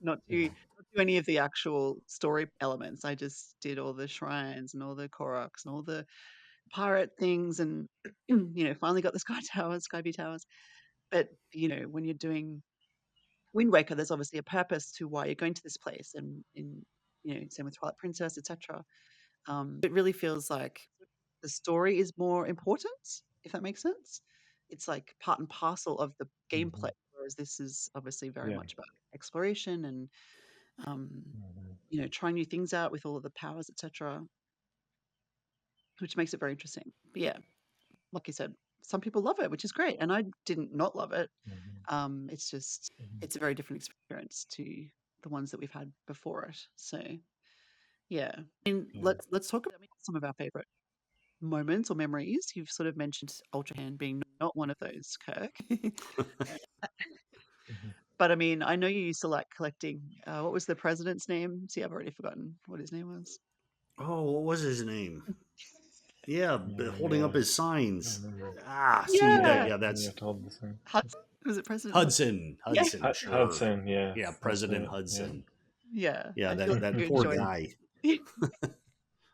Not do Yeah. not do any of the actual story elements. I just did all the shrines and all the Koroks and all the pirate things and finally got the Sky View Towers. But when you're doing Wind Waker, there's obviously a purpose to why you're going to this place, and in same with Twilight Princess, etc. It really feels like the story is more important, if that makes sense. It's like part and parcel of the gameplay, Mhm. whereas this is obviously very Yeah. much about exploration and um, Mhm. trying new things out with all of the powers, etc., which makes it very interesting. But yeah, like you said, some people love it, which is great, and I didn't not love it. Mhm. It's just Mhm. it's a very different experience to the ones that we've had before it. So yeah, I mean, Yeah. let's talk about some of our favorite moments or memories. You've sort of mentioned Ultra Hand being not one of those, Kirk. Mhm. But I mean, I know you used to like collecting. What was the president's name? See, I've already forgotten what his name was. Oh, what was his name? Yeah, holding Yeah. up his I signs. remember. See that? Yeah, Yeah. Yeah, You that's have to hold the same. Hudson. Was it President Hudson? Hudson. Yeah, Hudson, sure. Hudson. Yeah, Yes, that's President it. Yeah. Hudson. yeah. Yeah, I feel like that you poor enjoyed. guy.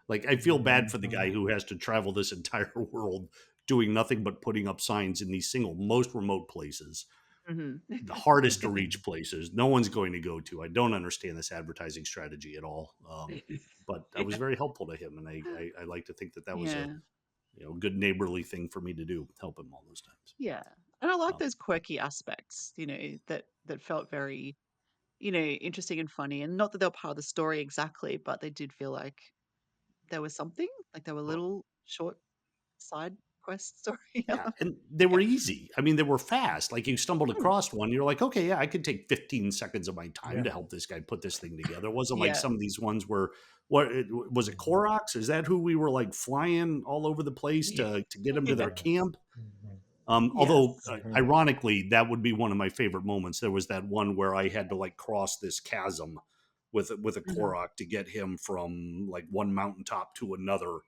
Like, I feel bad for the Mhm. guy who has to travel this entire world doing nothing but putting up signs in these single most remote places, Hmm. the hardest to Mhm. reach places no one's going to go to. I don't understand this advertising strategy at all. But I was Yeah, very helpful to him, and I like to think that that was a yeah, good neighborly thing for me to do, help him all those times. yeah. And I like Um, those quirky aspects, that felt very, interesting and funny. And not that they were part of the story exactly, but they did feel like there was something, like there were well, little short side quest story yeah, elements. and they Yeah. were easy. I mean, they were fast. Like, you stumbled Mm. across one, you're like, okay, yeah, I could take 15 seconds of my time Yeah. to help this guy put this thing together. It wasn't like Yeah. some of these ones where was it Mhm. Koroks? Is that who we were like flying all over the place to get them to their Yeah. camp? Mhm. Although, Yes. Mhm. ironically, that would be one of my favorite moments. There was that one where I had to like cross this chasm with a Mhm. Korok to get him from like one mountaintop to another,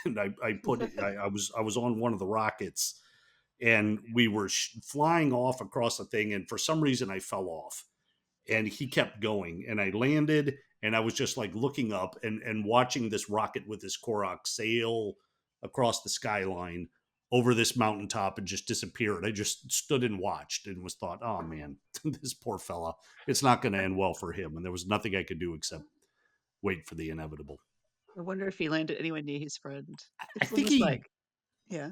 and I was on one of the rockets, and we were flying off across the thing, and for some reason I fell off, and he kept going, and I landed, and I was just like looking up and watching this rocket with this Korok sail across the skyline over this mountaintop and just disappeared. I just stood and watched and was thought, oh man, this poor fella, it's not going to end well for him. And there was nothing I could do except wait for the inevitable. I wonder if he landed anywhere near his friend. I It's think almost he like, yeah.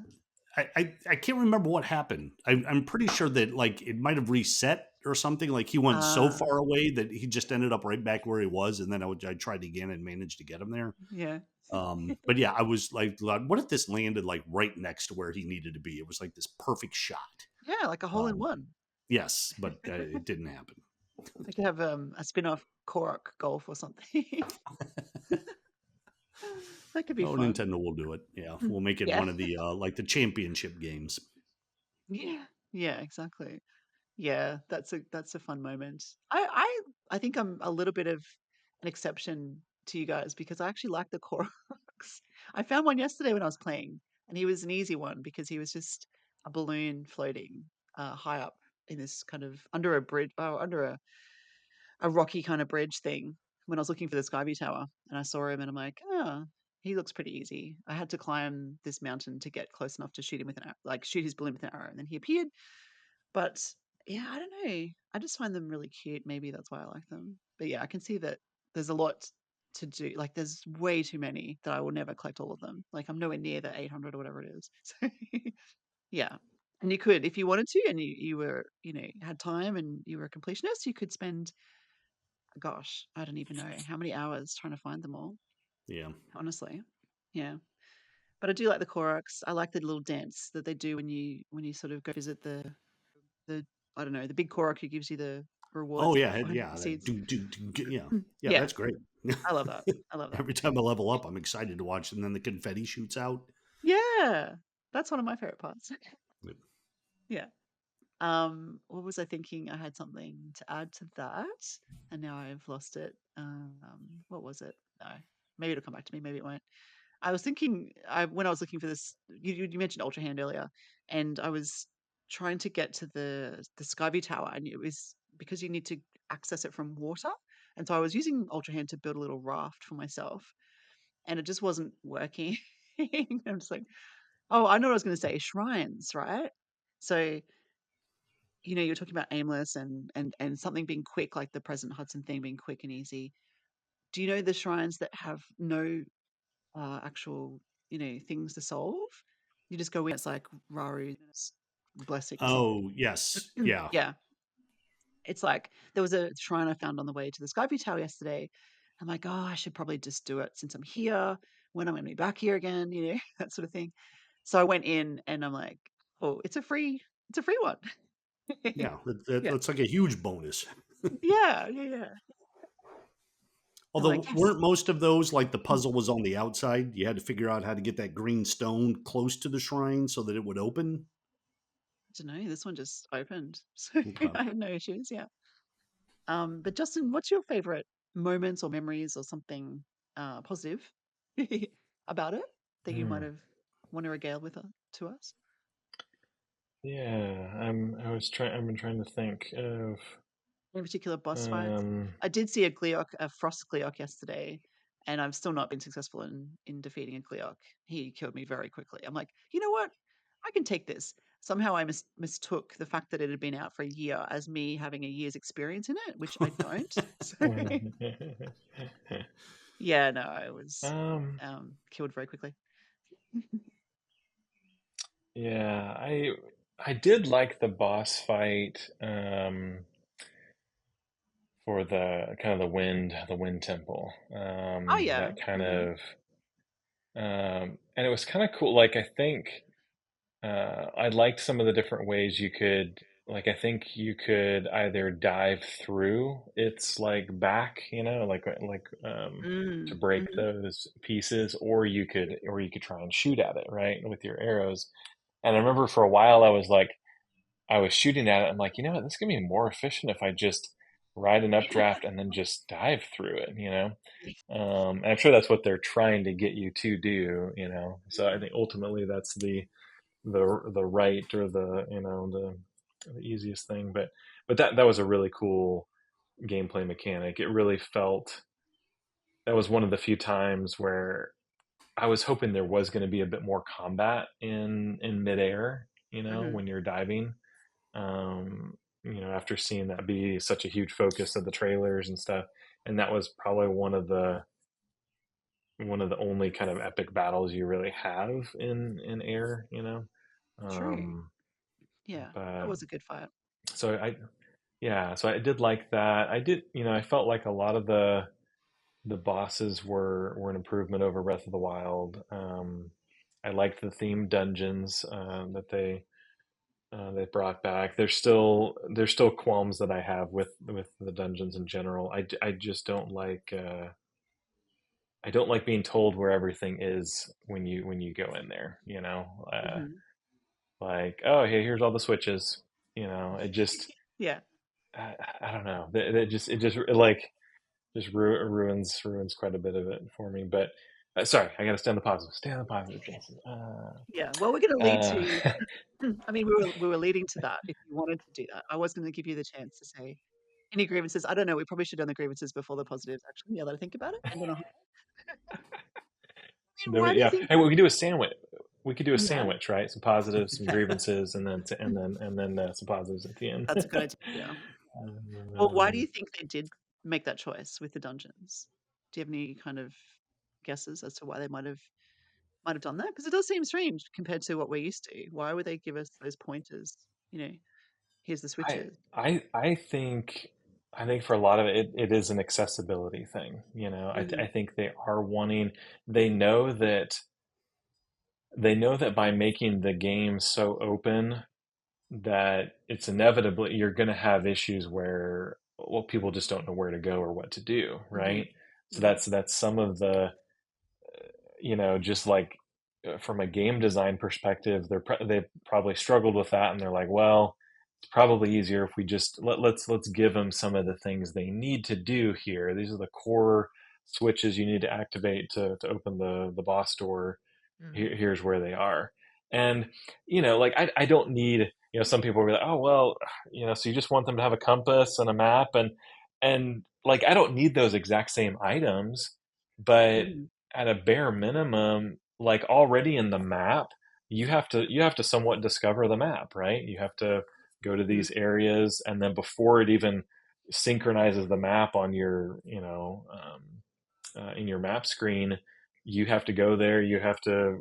I can't remember what happened. I'm pretty sure that like it might have reset or something. Like, he went so Ah, far away that he just ended up right back where he was, and then I tried again and managed to get him there. yeah. But yeah, I was like, what if this landed like right next to where he needed to be? It was like this perfect shot. Yeah, like a hole in Um, one. yes, but it didn't happen. I could have a spin-off Korok golf or something. That could be Oh, fun. Nintendo will do it. Yeah, we'll make it Yeah. one of the like the championship games. Yeah. Yeah, exactly. Yeah, that's a fun moment. I think I'm a little bit of an exception to you guys because I actually like the Koroks. I found one yesterday when I was playing, and he was an easy one because he was just a balloon floating high up in this kind of under a bridge, under a rocky kind of bridge thing. When I was looking for the Skyview Tower, and I saw him, and I'm like, oh, he looks pretty easy. I had to climb this mountain to get close enough to shoot him with an arrow, like shoot his balloon with an arrow, and then he appeared, but yeah, I don't know. I just find them really cute. Maybe that's why I like them. But yeah, I can see that there's a lot to do. Like there's way too many that I will never collect all of them. Like I'm nowhere near the 800 or whatever it is. So yeah. And you could, if you wanted to, and you were, had time and you were a completionist, you could spend, gosh, I don't even know how many hours trying to find them all, Yeah, honestly. Yeah. But I do like the Koroks. I like the little dance that they do when you sort of go visit the I don't know, the big Korok who gives you the Oh rewards yeah, behind yeah, the that scenes. yeah, yeah, Yeah, that's great. I love that. I love that. Every time I level up, I'm excited to watch, and then the confetti shoots out. Yeah, that's one of my favorite parts. Yeah. What was I thinking? I had something to add to that, and now I've lost it. What was it? No, maybe it'll come back to me. Maybe it won't. I was thinking, when I was looking for this, you mentioned Ultra Hand earlier, and I was trying to get to the Skyview Tower, and it was because you need to access it from water, and so I was using Ultra Hand to build a little raft for myself, and it just wasn't working. I'm just like, oh, I know what I was going to say. Shrines, right? So you're talking about aimless and something being quick, like the present Hudson thing being quick and easy. Do you know the shrines that have no actual, things to solve? You just go in, it's like Raru's blessing or something. Oh yes, yeah, Yeah. It's like there was a shrine I found on the way to the Skyview Tower yesterday. I'm like, oh, I should probably just do it since I'm here. When I'm going to be back here again, that sort of thing. So I went in and I'm like, oh, it's a free one. yeah. Yeah. That's like a huge bonus. Yeah. Yeah. Yeah. I'm like, Although, yes. weren't most of those like the puzzle was on the outside? You had to figure out how to get that green stone close to the shrine so that it would open. I don't know. This one just opened, so Okay. I had no issues. Yeah. But Justin, what's your favorite moments or memories or something positive about it that you might Hmm. have want to regale with to us? Yeah, I've been trying to think of. Any particular boss fights? Um, I did see a frost Gleeok yesterday, and I've still not been successful in defeating a Gleeok. He killed me very quickly. I'm like, you know what? I can take this. Somehow I mistook the fact that it had been out for a year as me having a year's experience in it, which I don't. So yeah, no, I was um, killed very quickly. yeah, I did like the boss fight for the kind of the wind temple. Oh yeah. That kind Hmm. of and it was kind of cool. Like I think I liked some of the different ways you could. Like I think you could either dive through its like back, to Mm, break hmm. those pieces, or you could try and shoot at it, right, with your arrows. And I remember for a while I was shooting at it. I'm like, you know what, this is gonna be more efficient if I just ride an updraft and then just dive through it, and I'm sure that's what they're trying to get you to do. So I Yeah. think ultimately that's the right or the easiest thing. But that was a really cool gameplay mechanic. It really felt that was one of the few times where I was hoping there was going to be a bit more combat in midair, Hmm. when you're diving. After seeing that be such a huge focus of the trailers and stuff, and that was probably one of the only kind of epic battles you really have in air. True. Um, Yeah, that but was a good fight. so I did like that. I felt like a lot of the bosses were an improvement over Breath of the Wild. I liked the themed dungeons that they brought back. There's still qualms that I have with the dungeons in general. I just don't like being told where everything is when you go in there. Hmm. Like, oh, hey, here's all the switches. It just Yeah. I don't know. It just ruins quite a bit of it for me. But sorry, I got to stay on the positive. Stay on the positive, Jason. Yeah. Well, we're going to lead Uh, to. I mean, we were leading to that. If you wanted to do that, I was going to give you the chance to say any grievances. I don't know. We probably should have done the grievances before the positives. Actually, now that I think about it, I don't know. Why do you yeah. think? Hey, we could do a sandwich. We could do a Yeah, sandwich, right? Some positives, some grievances, and then some positives at the end. that's a good idea. Yeah. Well, why do Um, you think they did make that choice with the dungeons? Do you have any kind of guesses as to why they might have done that? Because it does seem strange compared to what we're used to. Why would they give us those pointers? You know, here's the I switches. I think for a lot of it is an accessibility thing. I Hmm. think they are wanting. They know that by making the game so open that it's inevitably you're going to have issues where well, people just don't know where to go or what to do, Hmm. right? So Hmm. that's some of the, just like, from a game design perspective, they probably struggled with that, and they're like, well, it's probably easier if we just let's give them some of the things they need to do here. These are the core switches you need to activate to open the boss door. Hmm. Here's where they are. And like, I don't need, some people will be like, oh well, so you just want them to have a compass and a map, and like, I don't need those exact same items, but Hmm. at a bare minimum, like, already in the map, you have to somewhat discover the map, right? You have to go to Hmm. these areas, and then before it even synchronizes the map on your, in your map screen, you have to go there. You have to,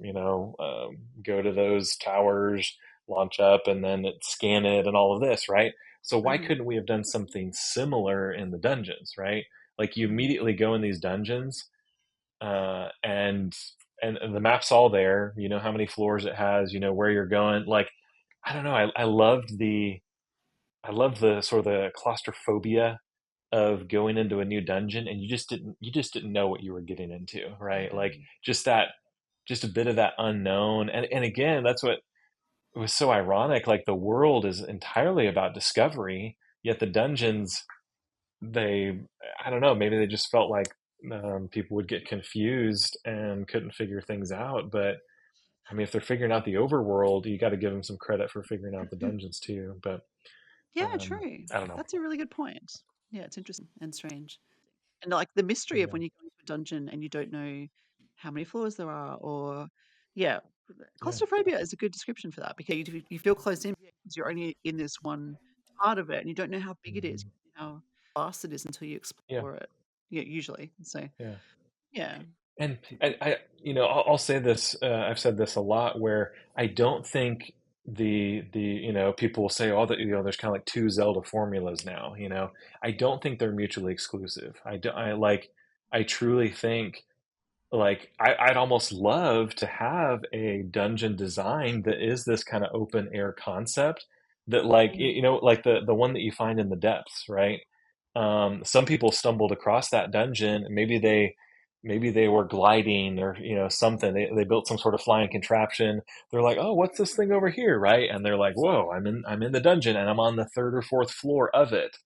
go to those towers, launch up, and then scan it, and all of this, right? So why Hmm. couldn't we have done something similar in the dungeons, right? Like, you Hmm. immediately go in these dungeons, uh, and and the map's all there. You know how many floors it has. You know where you're going. Like, I don't know. I loved the sort of the claustrophobia of going into a new dungeon, and you just didn't know what you were getting into, right? Yeah. Like, just a bit of that unknown. And again, that's what was so ironic. Like, the world is entirely about discovery, yet the dungeons, they I don't know, maybe they just felt like, people would get confused and couldn't figure things out. But I mean, if they're figuring out the overworld, you got to give them some credit for figuring out the dungeons too. But Yeah, true. I don't know. That's a really good point. Yeah, it's interesting and strange. And like the mystery of Yeah, when you go into a dungeon and you don't know how many floors there are, or yeah, yeah. claustrophobia is a good description for that because you feel closed in because you're only in this one part of it and you don't know how big it is, Mhm. how vast it is until you Yeah, explore it. Yeah, usually. So yeah. yeah. And I'll say this. I've said this a lot, where I don't think the people will say, oh, that, there's kind of like two Zelda formulas now. I don't think they're mutually exclusive. I truly think, like, I'd almost love to have a dungeon design that is this kind of open air concept, that, like, Mm. like the one that you find in the depths, right? Some people stumbled across that dungeon. Maybe they were gliding, or something. They built some sort of flying contraption. They're like, oh, what's this thing over here, right? And they're like, whoa, I'm in the dungeon, and I'm on the third or fourth floor of it.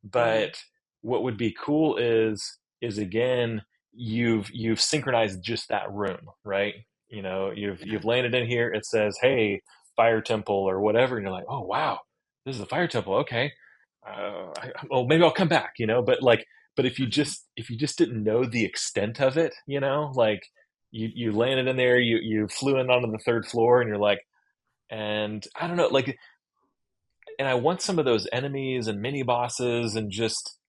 Mm. But what would be cool is again, you've synchronized just that room, right? Yeah. You've landed in here. It says, hey, fire temple or whatever, and you're like, oh wow, this is a fire temple. Okay, well, maybe I'll come back. But if you just didn't know the extent of it, like, you landed in there, you flew in onto the third floor, and you're like, and I don't know, like, and I want some of those enemies and mini bosses, and just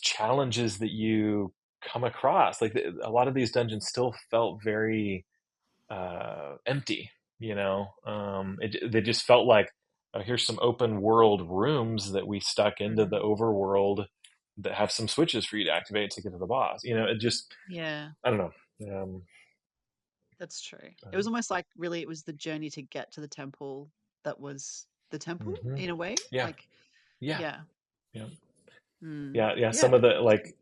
challenges that you come across. Like, a lot of these dungeons still felt very empty. They just felt like, oh, here's some open world rooms that we stuck into the Mhm. overworld, that have some switches for you to activate to get to the boss. It just, Yeah, I don't know. Um, that's true. It but, was almost like really it was the journey to get to the temple that was the temple mhm. in a way. Yeah, Like, yeah, yeah. yeah. Mm. Yeah, yeah. Yeah, Some of the, interesting. like,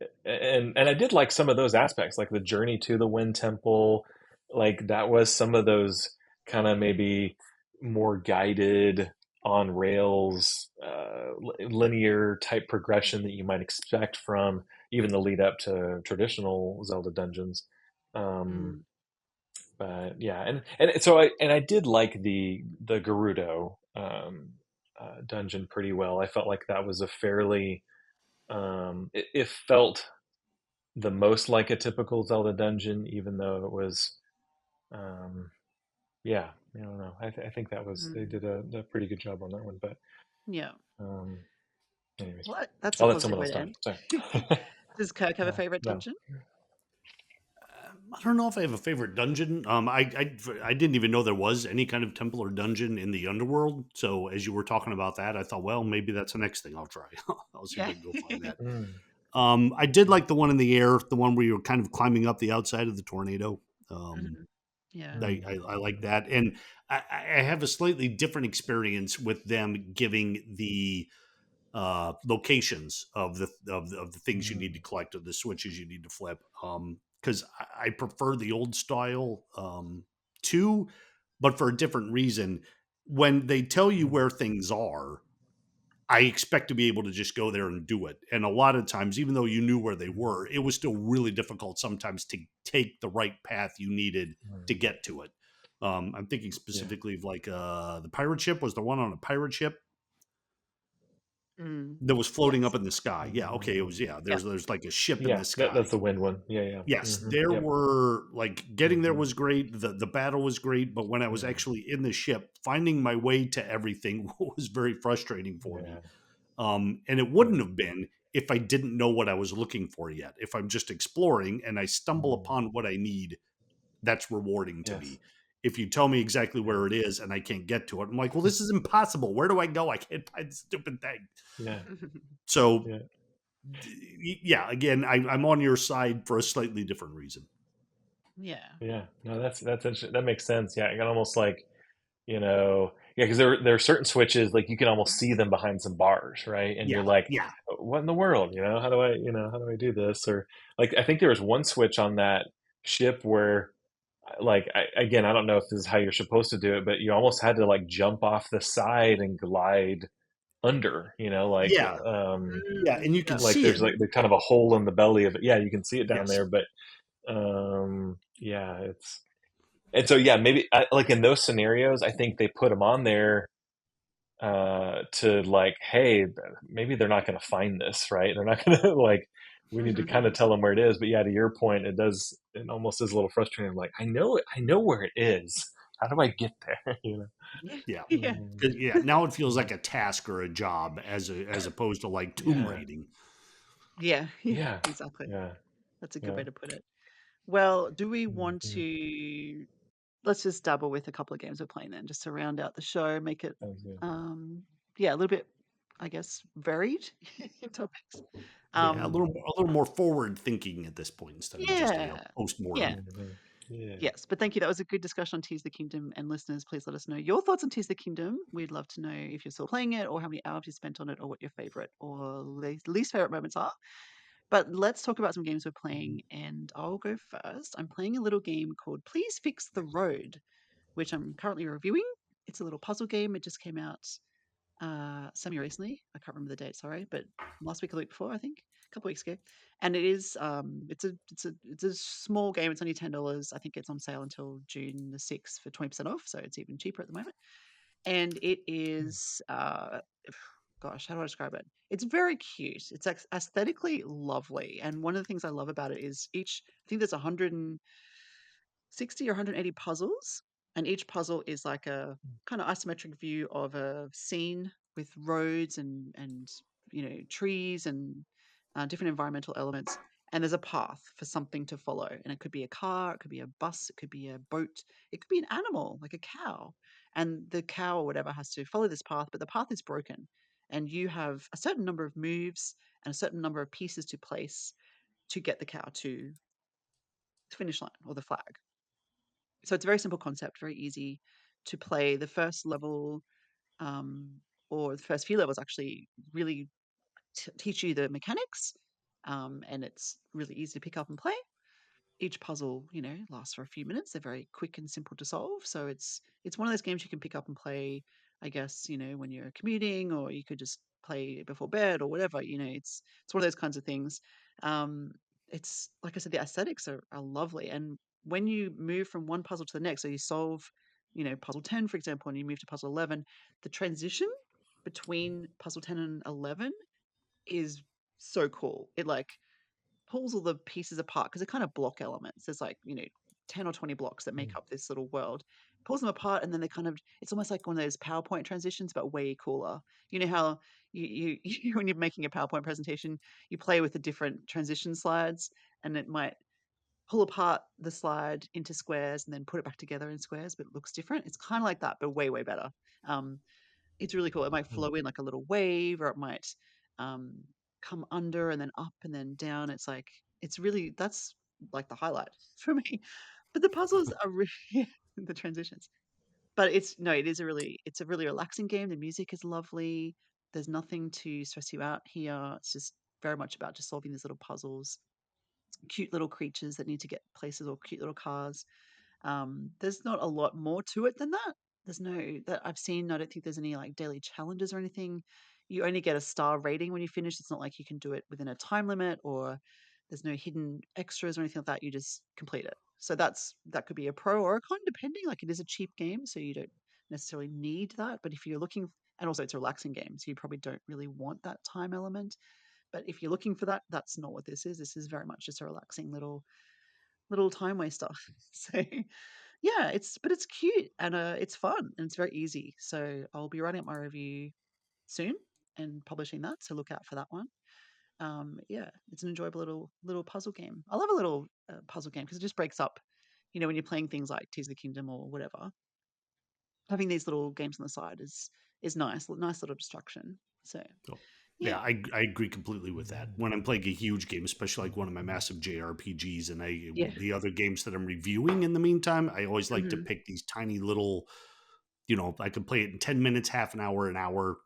and I did like some of those aspects, like the journey to the Wind Temple. Like, that was some of those kind of maybe more guided, on rails, linear type progression that you might expect from even the lead up to traditional Zelda dungeons. Um, Mm. but yeah, and so I did like the Gerudo, dungeon pretty well. I felt like that was a fairly, it felt the most like a typical Zelda dungeon, even though it was, um, yeah, I don't know. I think they Mm. did a pretty good job on that one. But Yeah. um, anyways, Well, that's a I'll let positive someone way else to talk. end. Sorry. Does Kirk have a favorite No. dungeon? I don't know if I have a favorite dungeon. I didn't even know there was any kind of temple or dungeon in the underworld. So as you were talking about that, I thought, well, maybe that's the next thing I'll try. I'll see if Yeah. I can go find that. Mm, I did yeah. like the one in the air, the one where you're kind of climbing up the outside of the tornado. Um, Mhm. Yeah. Mm, I like mhm, that, and I have a slightly different experience with them giving the locations of the things you need to Mm, collect or the switches you need to flip. Because I prefer the old style too, but for a different reason. When they tell you mm, where things are, I expect to be able to just go there and do it. And a lot of times, even though you knew where they mm, were, it was still really difficult sometimes to take the right path you needed to mm. get to it. I'm thinking Yeah. specifically of like the pirate ship. Was the one on a pirate ship Mm. that was floating up Yes. in the sky? Yeah, okay, it Mm, was. Yeah, Yeah. there's like a ship in yeah, the sky. that's the wind one. Yeah, yeah. Yes, Hmm. there Yep. were like getting there Hmm. was great. The battle was great, but when I was Yeah. actually in the ship, finding my way to everything was very frustrating for me. Yeah. And it Yeah. wouldn't have been if I didn't know what I was looking for yet. If I'm just exploring and I stumble Mm, upon what I need, that's rewarding to yes. me. If you tell me exactly Yeah. where it is and I can't get to it, I'm like, well, this is impossible. Where do I go? I can't find the stupid thing. Yeah. So, Yeah. yeah, again, I'm on your side for a slightly different reason. Yeah. Yeah. No, that's interesting. That makes sense. Yeah, I got almost like, yeah, because there are certain switches like you can almost see them behind some bars, right? And Yeah, you're like, yeah, what in the world? How do I do this? Or like, I think there was one switch on that ship where, like, again, I don't know if this is how you're supposed to do it, but you almost had to like jump off the side and glide under, yeah, yeah, and you can Yeah. like see it. there's kind of a hole in the belly of it. Yeah, you can see it down Yes. there, but yeah, it's and so yeah, maybe like in those scenarios, I think they put them on there to like, hey, maybe they're not going to find this, right? They're not going to like. We need to kind of tell them where it is. But yeah, to your point, it almost is a little frustrating. Like, I know it, I know where it is. How do I get there? Yeah. Yeah. Yeah. 'Cause, yeah, now it feels like a task or a job as opposed to like tomb Yeah, raiding. Yeah. Yeah. yeah, Exactly. yeah, That's a good yeah. way to put it. Well, do we want Mhm. to let's just dabble with a couple of games we're playing then, just to round out the show, make it Sounds good. um yeah, a little bit, I guess, varied in topics. Yeah, Um a little more forward thinking at this point instead of just a yeah. post Yeah. mortem. Mhm. Yeah. Yes, but thank you. That was a good discussion on Tears of the Kingdom. And listeners, please let us know your thoughts on Tears of the Kingdom. We'd love to know if you're still playing it or how many hours you spent on it or what your favorite or least favorite moments are. But let's talk about some games we're Mhm. playing. And I'll go first. I'm playing a little game called Please Fix the Road, which I'm currently reviewing. It's a little puzzle game. It just came out semi recently. I can't remember the date, sorry, but last week or the week before, I think, a couple weeks ago. And it is it's a small game. It's only $10. I think it's on sale until June the 6th for 20% off, so it's even cheaper at the moment. And it is gosh, how do I describe it? It's very cute. It's aesthetically lovely, and one of the things I love about it is I think there's 160 or 180 puzzles, and each puzzle is like a kind of isometric view of a scene with roads and trees and different environmental elements. And there's a path for something to follow, and it could be a car, it could be a bus, it could be a boat, it could be an animal like a cow, and the cow or whatever has to follow this path, but the path is broken, and you have a certain number of moves and a certain number of pieces to place to get the cow to the finish line or the flag. So it's a very simple concept, very easy to play. The first level, um, or the first few levels, actually really teach you the mechanics, and it's really easy to pick up and play. Each puzzle, lasts for a few minutes. They're very quick and simple to solve. So it's one of those games you can pick up and play, I guess, when you're commuting, or you could just play before bed or whatever. It's one of those kinds of things. Um, it's like I said, the aesthetics are lovely. And when you move from one puzzle to the next, so you solve, puzzle 10, for example, and you move to puzzle 11, the transition between puzzle 10 and 11 is so cool. It like pulls all the pieces apart because they're kind of block elements. There's like, 10 or 20 blocks that make up this little world. Pulls them apart and then they kind of it's almost like one of those PowerPoint transitions, but way cooler. You know how when you're making a PowerPoint presentation, you play with the different transition slides and it might pull apart the slide into squares and then put it back together in squares, but it looks different. It's kind of like that, but way, way better. Um, it's really cool. It might flow in like a little wave, or it might um, come under and then up and then down. That's like the highlight for me. But the puzzles are really the transitions. But it's no, it is a really it's a really relaxing game. The music is lovely. There's nothing to stress you out here. It's just very much about just solving these little puzzles, cute little creatures that need to get places, or cute little cars. There's not a lot more to it than that. There's no that I've seen. I don't think there's any like daily challenges or anything. You only get a star rating when you finish. It's not like you can do it within a time limit, or there's no hidden extras or anything like that. You just complete it. So that could be a pro or a con, depending. Like, it is a cheap game, so you don't necessarily need that. But if you're looking, and also it's a relaxing game, so you probably don't really want that time element. But if you're looking for that, that's not what this is. This is very much just a relaxing little time waster. So yeah, it's cute, and it's fun, and it's very easy. So I'll be writing up my review soon and publishing that. So look out for that one. Yeah, it's an enjoyable little puzzle game. I love a little puzzle game because it just breaks up. When you're playing things like Tears of the Kingdom or whatever, having these little games on the side is nice. Nice little distraction. So So, yeah, yeah, I agree completely with that. When I'm playing a huge game, especially like one of my massive JRPGs, and yeah, the other games that I'm reviewing in the meantime, I always like to hmm, pick these tiny little, I could play it in 10 minutes, half an hour,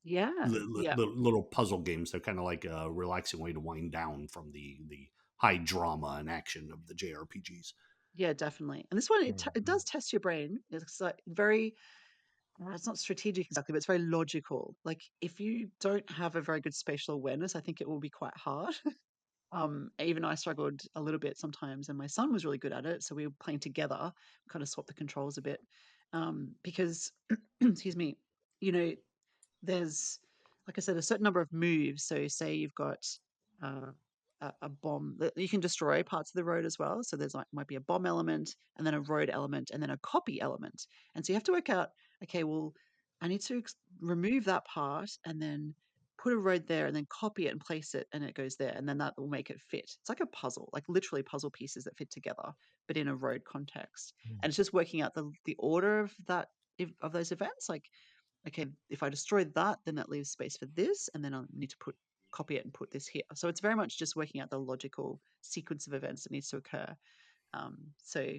yeah, yeah. little puzzle games. They're kind of like a relaxing way to wind down from the high drama and action of the JRPGs. Yeah, definitely. And this one, it Mhm. does test your brain. It's like very, it's not strategic exactly, but it's very logical. Like, if you don't have a very good spatial awareness, I think it will be quite hard. Even I struggled a little bit sometimes, and my son was really good at it. So we were playing together, kind of swapped the controls a bit. Because, excuse me, you know, there's, like I said, a certain number of moves. So say you've got uh, a bomb that you can destroy parts of the road as well. So there's like might be a bomb element, and then a road element, and then a copy element. And so you have to work out, okay, well, I need to remove that part, and then put a road there, and then copy it and place it, and it goes there, and then that will make it fit. It's like a puzzle, like literally puzzle pieces that fit together, but in a road context. And it's just working out the order of that, of those events. Like, okay, if I destroy that, then that leaves space for this, and then I'll need to copy it and put this here. So it's very much just working out the logical sequence of events that needs to occur. So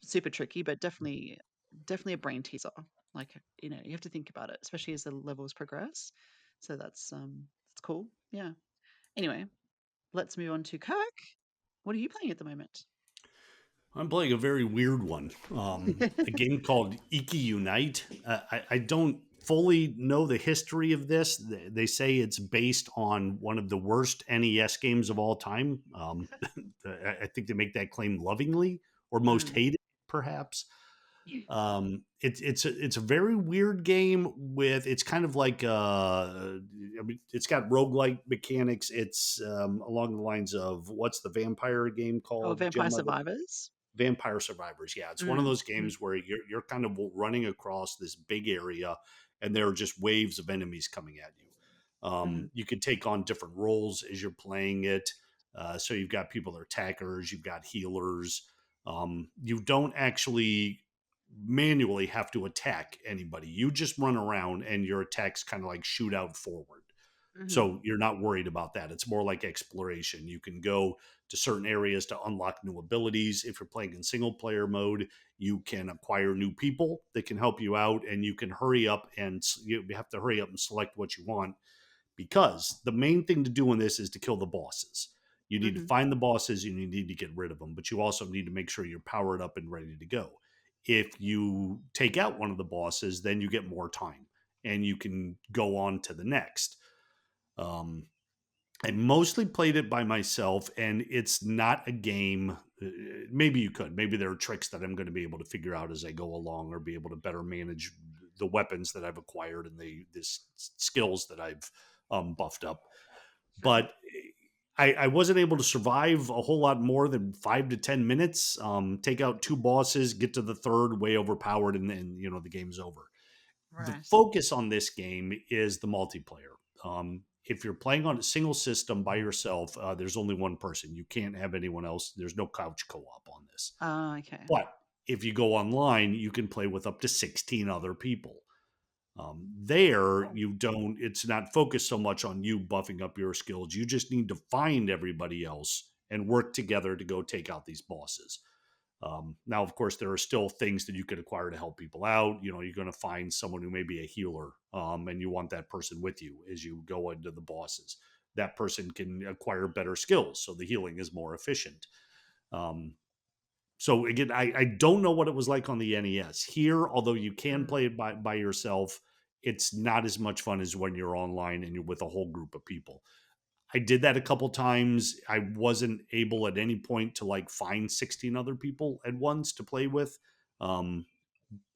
super tricky, but definitely a brain teaser. Like, you have to think about it, especially as the levels progress. So that's cool. Yeah. Anyway, let's move on to Kirk. What are you playing at the moment? I'm playing a very weird one. A game called Iki Unite. I don't fully know the history of this. They say it's based on one of the worst NES games of all time. I think they make that claim lovingly, or most Mm. hated, perhaps. It's a very weird game with it's kind of like I mean, it's got roguelike mechanics. It's along the lines of what's the vampire game Oh, called, Vampire Gemma? Survivors. Vampire Survivors. Yeah, it's one of Mm. those games where you're kind of running across this big area, and there are just waves of enemies coming at you. Mm-hmm. You can take on different roles as you're playing it. So you've got people that are attackers, you've got healers. You don't actually manually have to attack anybody. You just run around, and your attacks kind of like shoot out forward. Mm-hmm. So you're not worried about that. It's more like exploration. You can go to certain areas to unlock new abilities. If you're playing in single player mode, you can acquire new people that can help you out, and you can hurry up and you have to hurry up and select what you want, because the main thing to do in this is to kill the bosses. You need to Mm-hmm. find the bosses and you need to get rid of them, but you also need to make sure you're powered up and ready to go. If you take out one of the bosses, then you get more time and you can go on to the next. Um, I mostly played it by myself, and it's not a game. Maybe you could. Maybe there are tricks that I'm going to be able to figure out as I go along, or be able to better manage the weapons that I've acquired and the skills that I've buffed up. But I wasn't able to survive a whole lot more than 5 to 10 minutes. Take out two bosses, get to the third, way overpowered, and then the game's over. The Right. focus on this game is the multiplayer. If you're playing on a single system by yourself, there's only one person. You can't have anyone else. There's no couch co-op on this. Okay. But if you go online, you can play with up to 16 other people. There, Cool. you don't. It's not focused so much on you buffing up your skills. You just need to find everybody else and work together to go take out these bosses. Now, of course, there are still things that you could acquire to help people out. You know, you're going to find someone who may be a healer, and you want that person with you as you go into the bosses. That person can acquire better skills, so the healing is more efficient. Um, so again, I don't know what it was like on the NES. Here, although you can Mm. play it by yourself, it's not as much fun as when you're online and you're with a whole group of people. I did that a couple times. I wasn't able at any point to like find 16 other people at once to play with. Um,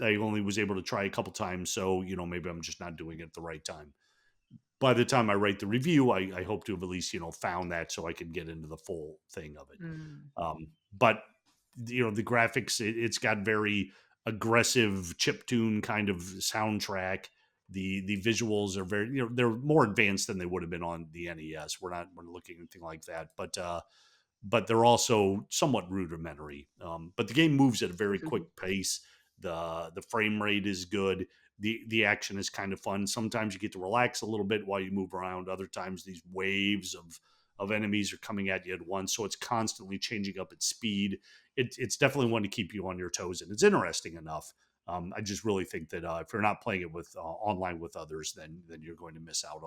I only was able to try a couple times, so you know maybe I'm just not doing it at the right time. By the time I write the review, I hope to have at least found that so I can get into the full thing of it. Mm. But the graphics, it's got very aggressive chip tune kind of soundtrack. The visuals are very they're more advanced than they would have been on the NES. We're looking at anything like that, but they're also somewhat rudimentary. But the game moves at a very quick pace. The frame rate is good. The action is kind of fun. Sometimes you get to relax a little bit while you move around. Other times these waves of enemies are coming at you at once, so it's constantly changing up its speed. It's definitely one to keep you on your toes, and it's interesting enough. I just really think that if you're not playing it with online with others, then you're going to miss out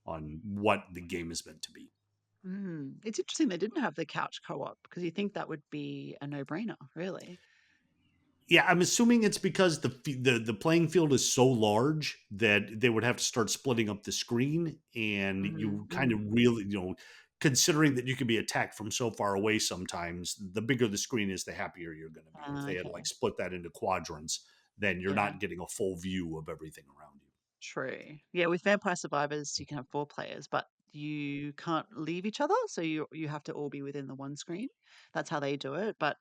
on what the game is meant to be. Mm. It's interesting they didn't have the couch co-op because you think that would be a no-brainer, really. Yeah, I'm assuming it's because the playing field is so large that they would have to start splitting up the screen, and Mm. you kind of Mm. really, considering that you can be attacked from so far away, sometimes the bigger the screen is, the happier you're going to be. If Ah, they had okay. like split that into quadrants, then you're Yeah. not getting a full view of everything around you. True. Yeah, with Vampire Survivors, you can have 4 players, but you can't leave each other, so you have to all be within the one screen. That's how they do it, but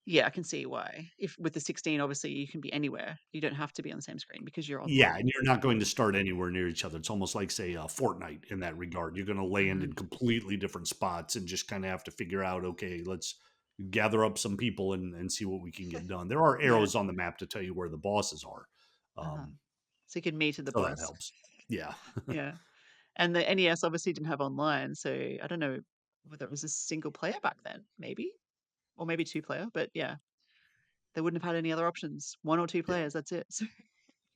yeah, I can see why. If with the 16, obviously, you can be anywhere. You don't have to be on the same screen because you're Yeah, online. and you're not going to start anywhere near each other. It's almost like, say, Fortnite in that regard. You're going to land in Mhm. completely different spots and just kind of have to figure out, okay, let's gather up some people and see what we can get done. There are Yeah. arrows on the map to tell you where the bosses are. Uh-huh. Um, So you can meet at the so that boss. helps. Yeah. Yeah. And the NES obviously didn't have online, so I don't know whether it was a single player back then, maybe, or maybe 2 player, but yeah, they wouldn't have had any other options. 1 or 2 Yeah. players, that's it. So,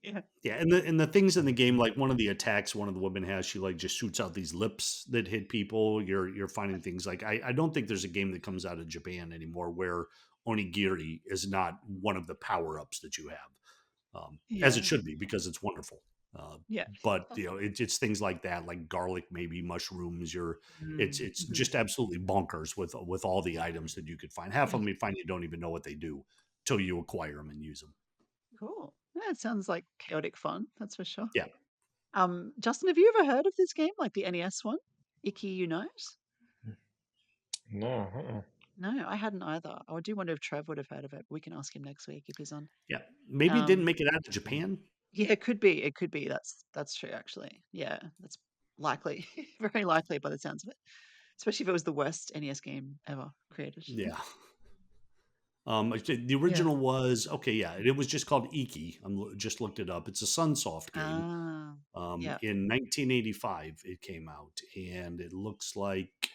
yeah. Yeah, and the things in the game, like one of the attacks, one of the women has, she like just shoots out these lips that hit people. You're finding things like I don't think there's a game that comes out of Japan anymore where onigiri is not one of the power ups that you have, as it Yeah. should be because it's wonderful. Uh, Yeah. but it's things like that, like garlic, maybe mushrooms. Mm, It's mhm. just absolutely bonkers with all the items that you could find. Half of them you find you don't even know what they do till you acquire them and use them. Cool. Yeah, it sounds like chaotic fun, that's for sure. Yeah. Justin, have you ever heard of this game, like the NES one? Icky Unite? No. No, I hadn't either. I do wonder if Trev would have heard of it. We can ask him next week if he's on. Yeah, maybe it didn't Um, make it out to Japan. yeah, it could be. It could be. That's true, actually. Yeah, that's likely. Very likely by the sounds of it. Especially if it was the worst NES game ever created. Yeah. The Yeah. original was okay. Yeah, it was just called Iki. Just looked it up. It's a Sunsoft game. Ah, yeah. In 1985, it came out, and it looks like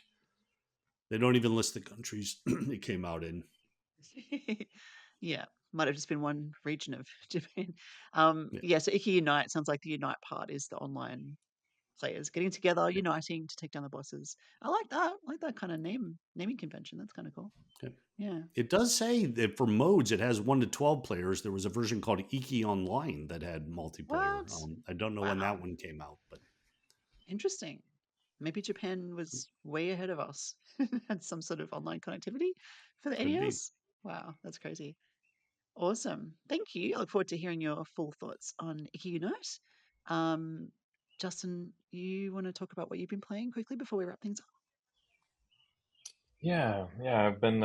they don't even list the countries it came out in. Yeah. Might have just been one region of Japan. Yeah, Yeah, so Icky Unite sounds like the unite part is the online players getting together, yeah, uniting to take down the bosses. I like that. I like that kind of naming convention. That's kind of cool. yeah. Yeah. It does say that for modes, it has 1 to 12 players. There was a version called Iki Online that had multiplayer. What? I don't know when Wow. that one came out, but Interesting. Maybe Japan was way ahead of us. Had some sort of online connectivity for the could be. NES. Wow, that's crazy. Awesome. Thank you. I look forward to hearing your full thoughts on Icky Unite. Um, Justin, you want to talk about what you've been playing quickly before we wrap things up? Yeah. I've been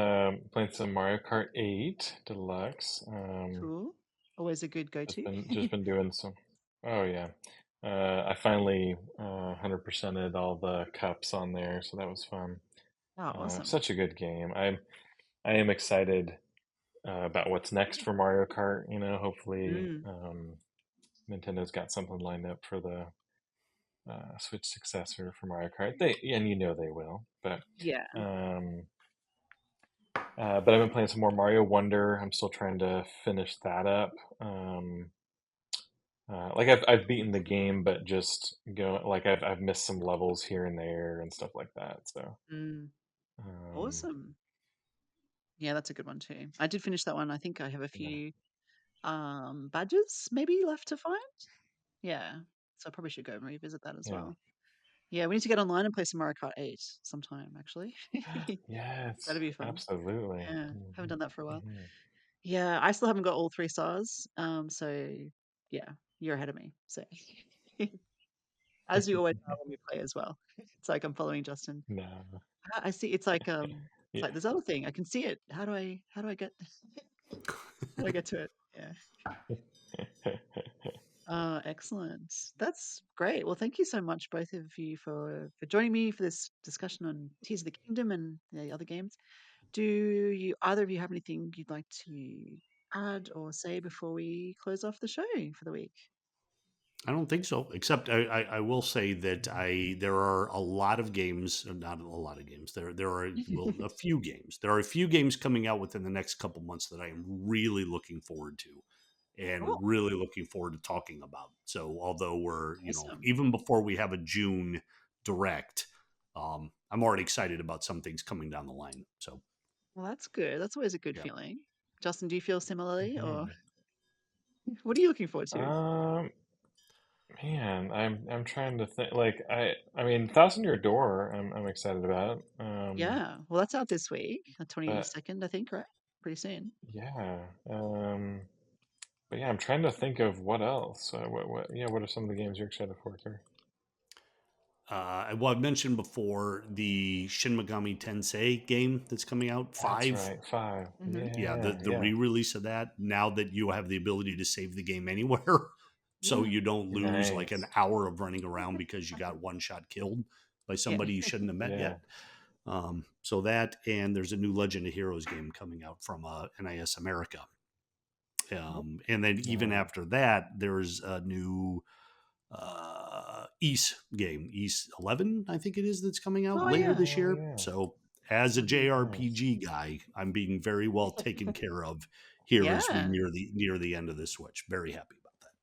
playing some Mario Kart 8 Deluxe. Cool. Always a good Just go-to. been doing some. Oh yeah. I finally 100%ed all the cups on there, so that was fun. Oh, awesome. Such a good game. I am excited about what's next for Mario Kart. Hopefully Mm, Nintendo's got something lined up for the Switch successor for Mario Kart. They will, but yeah. um, But I've been playing some more Mario Wonder. I'm still trying to finish that up. Like I've beaten the game, but just go like I've missed some levels here and there and stuff like that. So Mm, um, awesome. Yeah, that's a good one too. I did finish that one. I think I have a yeah, few badges maybe left to find. Yeah. So I probably should go and revisit that as yeah, well. Yeah, we need to get online and play some Mario Kart 8 sometime, actually. yes, That'd be fun. absolutely. Yeah, haven't Hmm. done that for a while. Hmm. Yeah, I still haven't got all 3 stars. So yeah, you're ahead of me. So as you always are when we play as well. It's like I'm following Justin. No, I see it's yeah. like this other thing. I can see it. How do I get how do I get to it? Yeah. Excellent. That's great. Well, thank you so much, both of you, for joining me for this discussion on Tears of the Kingdom and the other games. Do you either of you have anything you'd like to add or say before we close off the show for the week? I don't think so. Except I will say that I there are a lot of games, not a lot of games. There are well a few games. There are a few games coming out within the next couple months that I am really looking forward to, and Cool. really looking forward to talking about. So although we're Awesome. even before we have a June direct, I'm already excited about some things coming down the line. So Well, that's good. That's always a good yeah. feeling. Justin, do you feel similarly, or Mhm. what are you looking forward to? Um, Man, I'm trying to think. Like I mean, Thousand Year Door. I'm excited about. Yeah, well, that's out this week, the But 22nd, I think, right? Pretty soon. yeah. But yeah, I'm trying to think of what else. Yeah, what are some of the games you're excited for, Kirk? Well, I've mentioned before the Shin Megami Tensei game that's coming out, That's 5. right, five. Hmm. Yeah, Yeah, the yeah. re-release of that, now that you have the ability to save the game anywhere, so Yeah. you don't lose like an Nice. hour of running around because you got one shot killed by Yeah. somebody you shouldn't have met Yeah. yet. So that, and there's a new Legend of Heroes game coming out from NIS America. And then even Oh, after that, there's a new East game, East 11, I think it is, that's coming out Oh, later yeah. this oh year. yeah. So, as a Mhm. Nice. JRPG guy, I'm being very well taken care of here as we Yeah, near the end of the Switch. Very happy about that.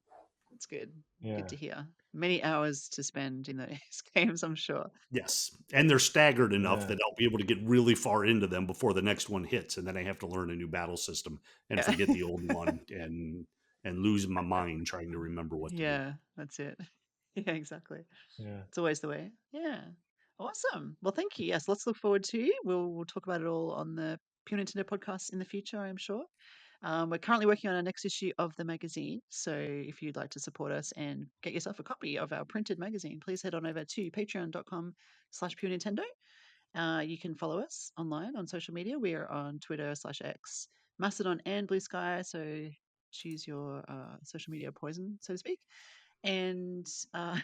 that's good. Good Yeah. to hear. Many hours to spend in those games, I'm sure. Yes, and they're staggered enough Yeah. that I'll be able to get really far into them before the next one hits, and then I have to learn a new battle system and Yeah. forget the old one and lose my mind trying to remember what to do. Yeah, that's it. Yeah, exactly. Yeah. It's always the way. Yeah. Awesome. Well, thank you. Yes, let's look forward to. We'll talk about it all on the Pure Nintendo podcast in the future, I'm sure. We're currently working on our next issue of the magazine. So if you'd like to support us and get yourself a copy of our printed magazine, please head on over to patreon.com/Pure Nintendo. You can follow us online on social media. We are on Twitter/X, Mastodon, and Blue Sky. So choose your social media poison, so to speak. And Mhm.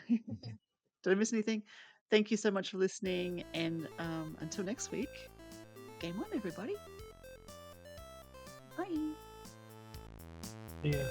did I miss anything? Thank you so much for listening. And until next week, game on, everybody. Bye. Yeah.